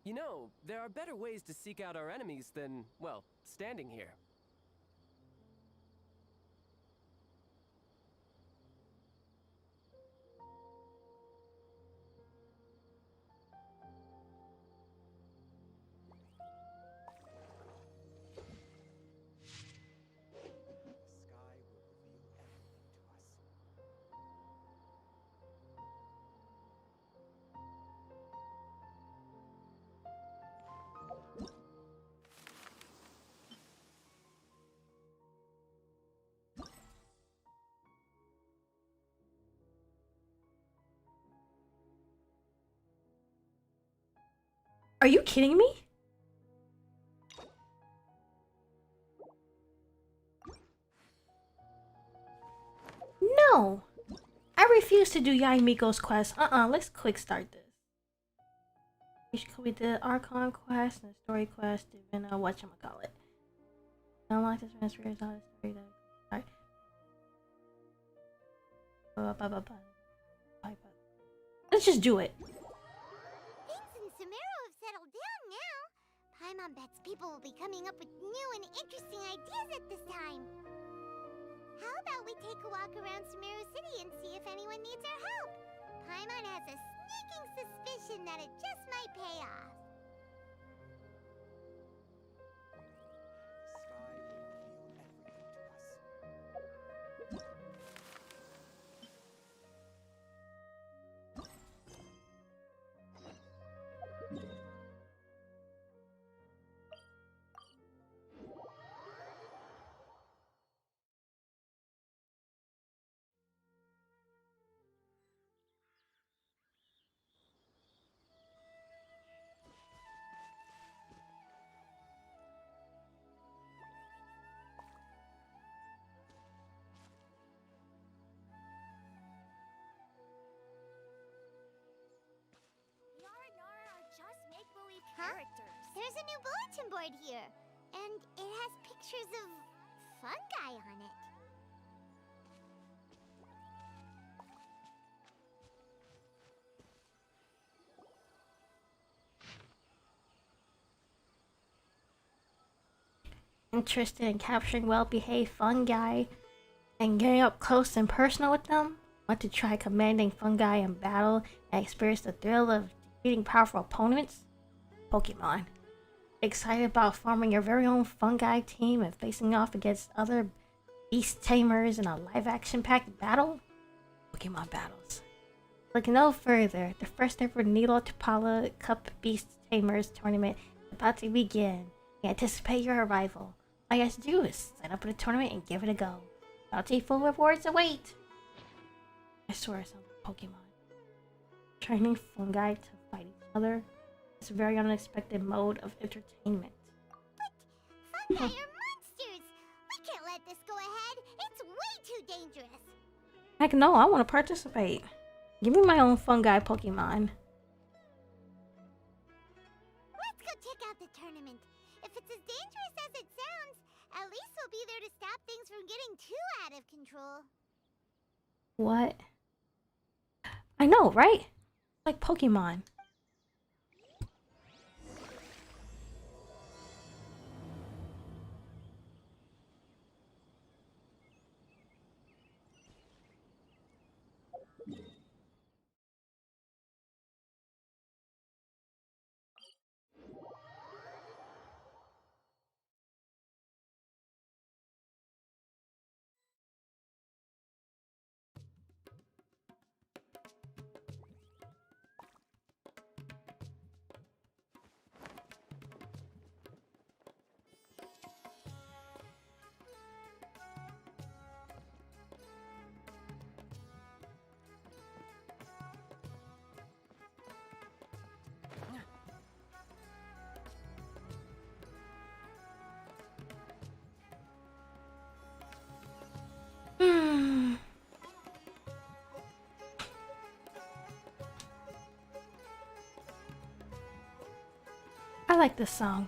You know, there are better ways to seek out our enemies than, well, standing here. Are you kidding me? No! I refuse to do Yae Miko's quest. Let's quick start this. We did Archon quest and story quest, and whatchamacallit. Unlock this transfers out of story that. Alright. Let's just do it. Things in Sumeru have settled down now. Paimon bets people will be coming up with new and interesting ideas at this time. How about we take a walk around Sumeru City and see if anyone needs our help? Paimon has a sneaking suspicion that it just might pay off. There's a new bulletin board here, and it has pictures of fungi on it. Interested in capturing well-behaved fungi and getting up close and personal with them? Want to try commanding fungi in battle and experience the thrill of defeating powerful opponents? Pokemon. Excited about forming your very own fungi team and facing off against other beast tamers in a live-action packed battle? Pokemon battles. Look no further. The first ever Needle-Topala Cup Beast Tamers tournament is about to begin. We anticipate your arrival. All you have to do is sign up for the tournament and give it a go. Bountiful rewards await. I swear it sounds like Pokemon. Training fungi to fight each other. It's a very unexpected mode of entertainment. But fungi are monsters! We can't let this go ahead. It's way too dangerous. Heck no, I want to participate. Give me my own fungi Pokemon. Let's go check out the tournament. If it's as dangerous as it sounds, at least we'll be there to stop things from getting too out of control. What? I know, right? Like Pokemon. I like this song.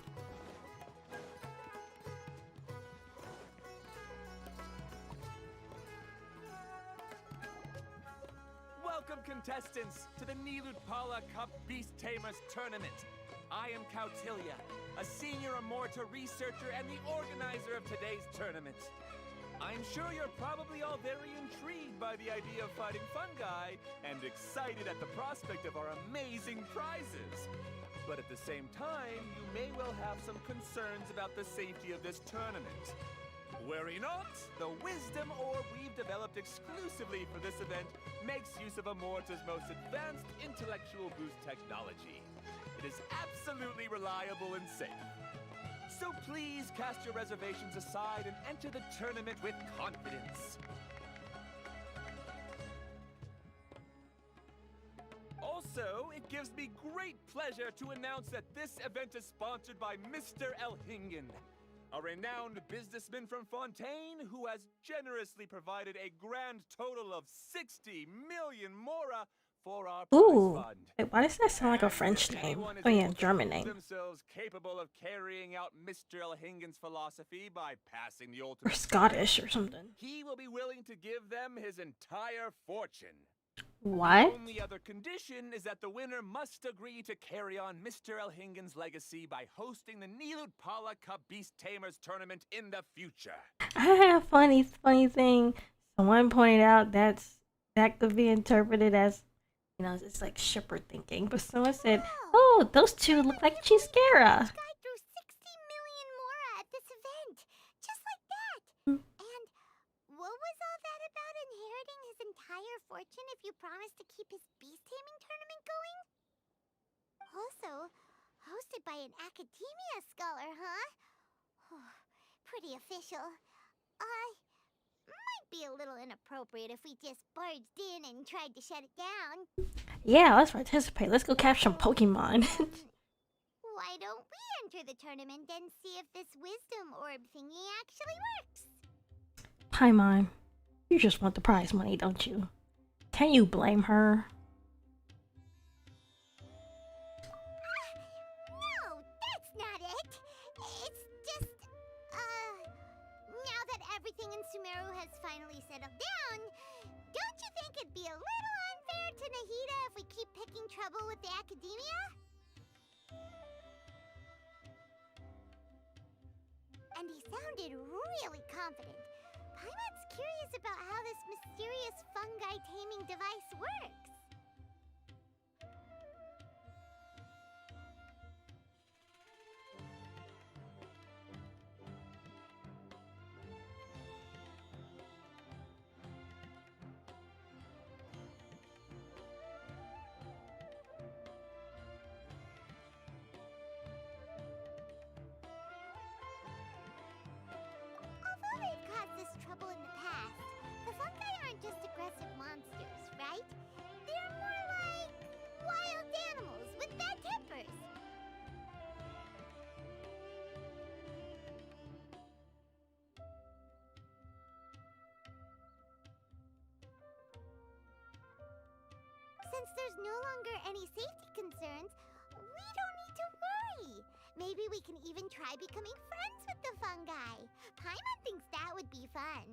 Welcome, contestants, to the Needle-Topala Cup Beast Tamers Tournament. I am Cautilia, a senior Amorta researcher and the organizer of today's tournament. I'm sure you're probably all very intrigued by the idea of fighting fungi and excited at the prospect of our amazing prizes. But at the same time, you may well have some concerns about the safety of this tournament. Worry not, the wisdom orb we've developed exclusively for this event makes use of Amorta's most advanced intellectual boost technology. It is absolutely reliable and safe. So please cast your reservations aside and enter the tournament with confidence. Also, it gives me great pleasure to announce that this event is sponsored by Mr. Elhingen, a renowned businessman from Fontaine who has generously provided a grand total of 60 million mora for our Ooh, prize fund. wait, why does that sound like a French name? Oh yeah, German name. Themselves capable of carrying out Mr. Elhingen's philosophy by passing the Or ultimate Scottish or something. he will be willing to give them his entire fortune. What? The only other condition is that the winner must agree to carry on Mr. Elhingen's legacy by hosting the Needle-Topala Cup Beast Tamers tournament in the future. I had a funny thing. Someone pointed out that could be interpreted as, you know, it's like shipper thinking. But someone said, "Oh, those two look like Chiscara." Guy threw 60 million mora at this event, just like that. And what was all that about inheriting his entire fortune if you promised to keep his beast taming tournament going? Also, hosted by an academia scholar, huh? Pretty official. Might be a little inappropriate if we just barged in and tried to shut it down. Yeah, let's participate. Let's go catch some Pokemon. Why don't we enter the tournament and see if this wisdom orb thingy actually works? Paimon, you just want the prize money, don't you? Can you blame her? No, that's if we keep picking trouble with the academia? And he sounded really confident. Paimon's curious about how this mysterious fungi taming device works. Although they've caused this trouble in the past, the fungi aren't just aggressive monsters, right? They're more like wild animals with bad tempers. Since there's no longer any safety concerns, we don't need to worry. Maybe we can even try becoming friends with the fungi. Paimon thinks that would be fun.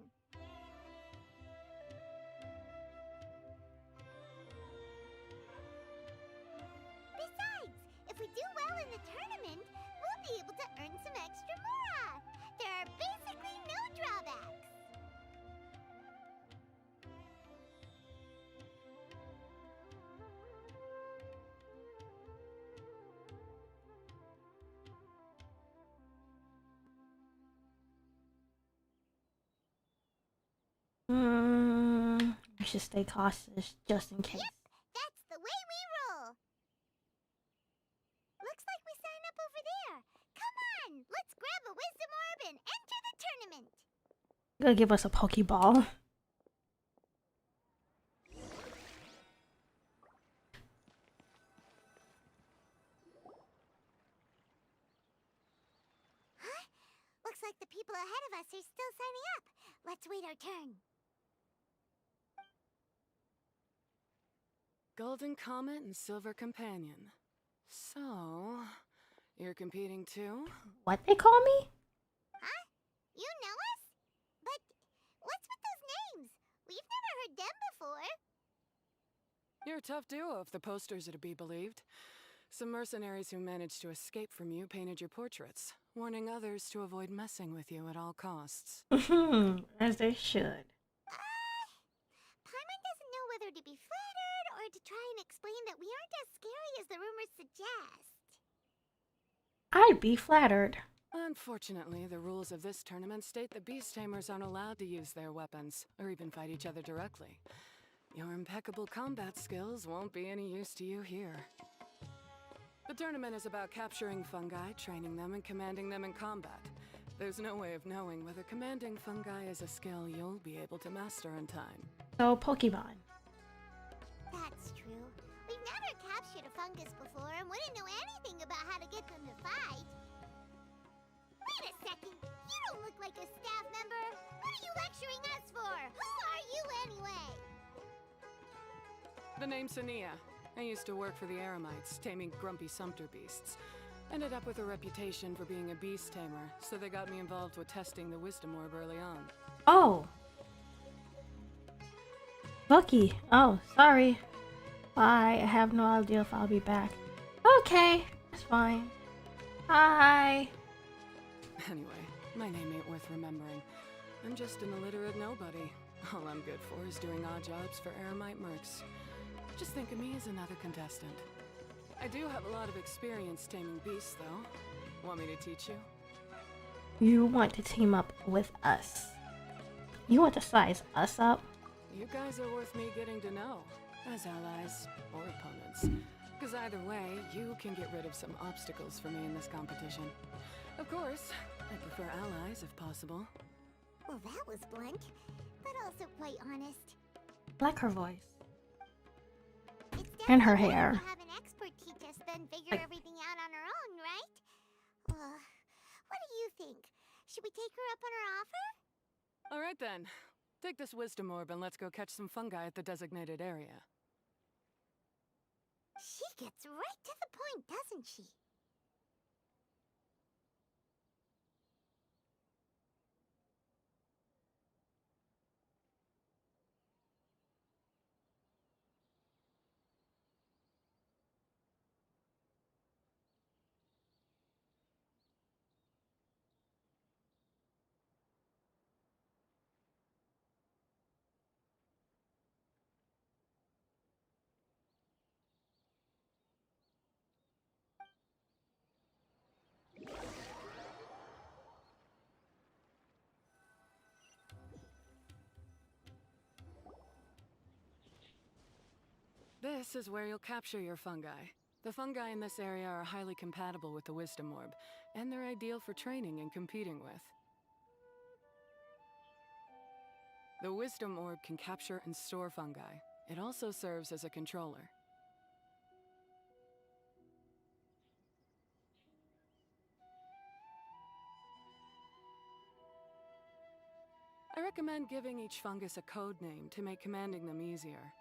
Besides, if we do well in the tournament, we'll be able to earn some extra mora. There are basically no drawbacks. I should stay cautious just in case. Yep, that's the way we roll. Looks like we sign up over there. Come on, let's grab a wisdom orb and enter the tournament. Gonna give us a Pokeball. Huh? Looks like the people ahead of us are still signing up. Let's wait our turn. Golden Comet and Silver Companion. So, you're competing too? What they call me? Huh? You know us? But what's with those names? We've never heard them before. You're a tough duo if the posters are to be believed. Some mercenaries who managed to escape from you painted your portraits, warning others to avoid messing with you at all costs. As they should. Paimon doesn't know whether to be flattered or to try and explain that we aren't as scary as the rumors suggest. I'd be flattered. Unfortunately, the rules of this tournament state that beast tamers aren't allowed to use their weapons, or even fight each other directly. Your impeccable combat skills won't be any use to you here. The tournament is about capturing fungi, training them, and commanding them in combat. There's no way of knowing whether commanding fungi is a skill you'll be able to master in time. So, Pokemon. That's true. We've never captured a fungus before and wouldn't know anything about how to get them to fight. Wait a second! You don't look like a staff member! What are you lecturing us for? Who are you anyway? The name's Sania. I used to work for the Eremites, taming grumpy sumpter beasts. Ended up with a reputation for being a beast tamer, so they got me involved with testing the wisdom orb early on. Oh. Lucky. Oh, sorry. Bye. I have no idea if I'll be back. Okay, that's fine. Hi. Anyway, my name ain't worth remembering. I'm just an illiterate nobody. All I'm good for is doing odd jobs for Eremite mercs. Just think of me as another contestant. I do have a lot of experience taming beasts, though. Want me to teach you? You want to team up with us. You want to size us up? You guys are worth me getting to know, as allies or opponents. Because either way, you can get rid of some obstacles for me in this competition. Of course, I prefer allies if possible. Well, that was blunt, but also quite honest. Like her voice. It's And her definitely better hair. to have an expert teach us than figure everything out on our own, right? What do you think? Should we take her up on her offer? All right then. Take this wisdom orb and let's go catch some fungi at the designated area. She gets right to the point, doesn't she? This is where you'll capture your fungi. The fungi in this area are highly compatible with the Wisdom Orb, and they're ideal for training and competing with. The Wisdom Orb can capture and store fungi. It also serves as a controller. I recommend giving each fungus a code name to make commanding them easier.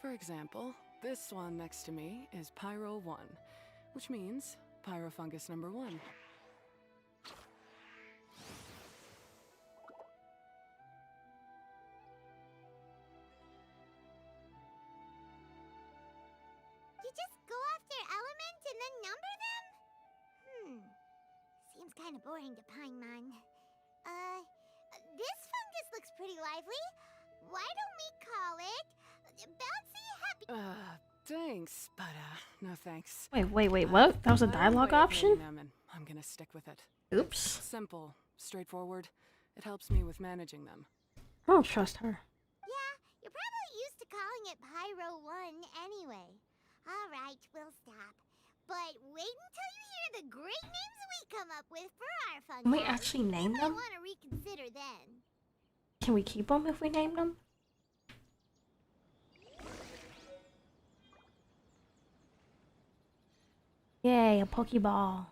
For example, this one next to me is Pyro 1, which means Pyrofungus number 1. You just go off their element and then number them? Seems kind of boring to Paimon. This fungus looks pretty lively. Why don't we call it Bouncy Happy... Thanks, but no thanks. Wait, what? That was a dialogue option? I'm gonna stick with it. Oops. Simple, straightforward. It helps me with managing them. I don't trust her. Yeah, you're probably used to calling it Pyro 1 anyway. Alright, we'll stop. But wait until you hear the great names we come up with for our fungi. Can we actually name them? I want to reconsider then. Can we keep them if we name them? Yay, a Pokeball.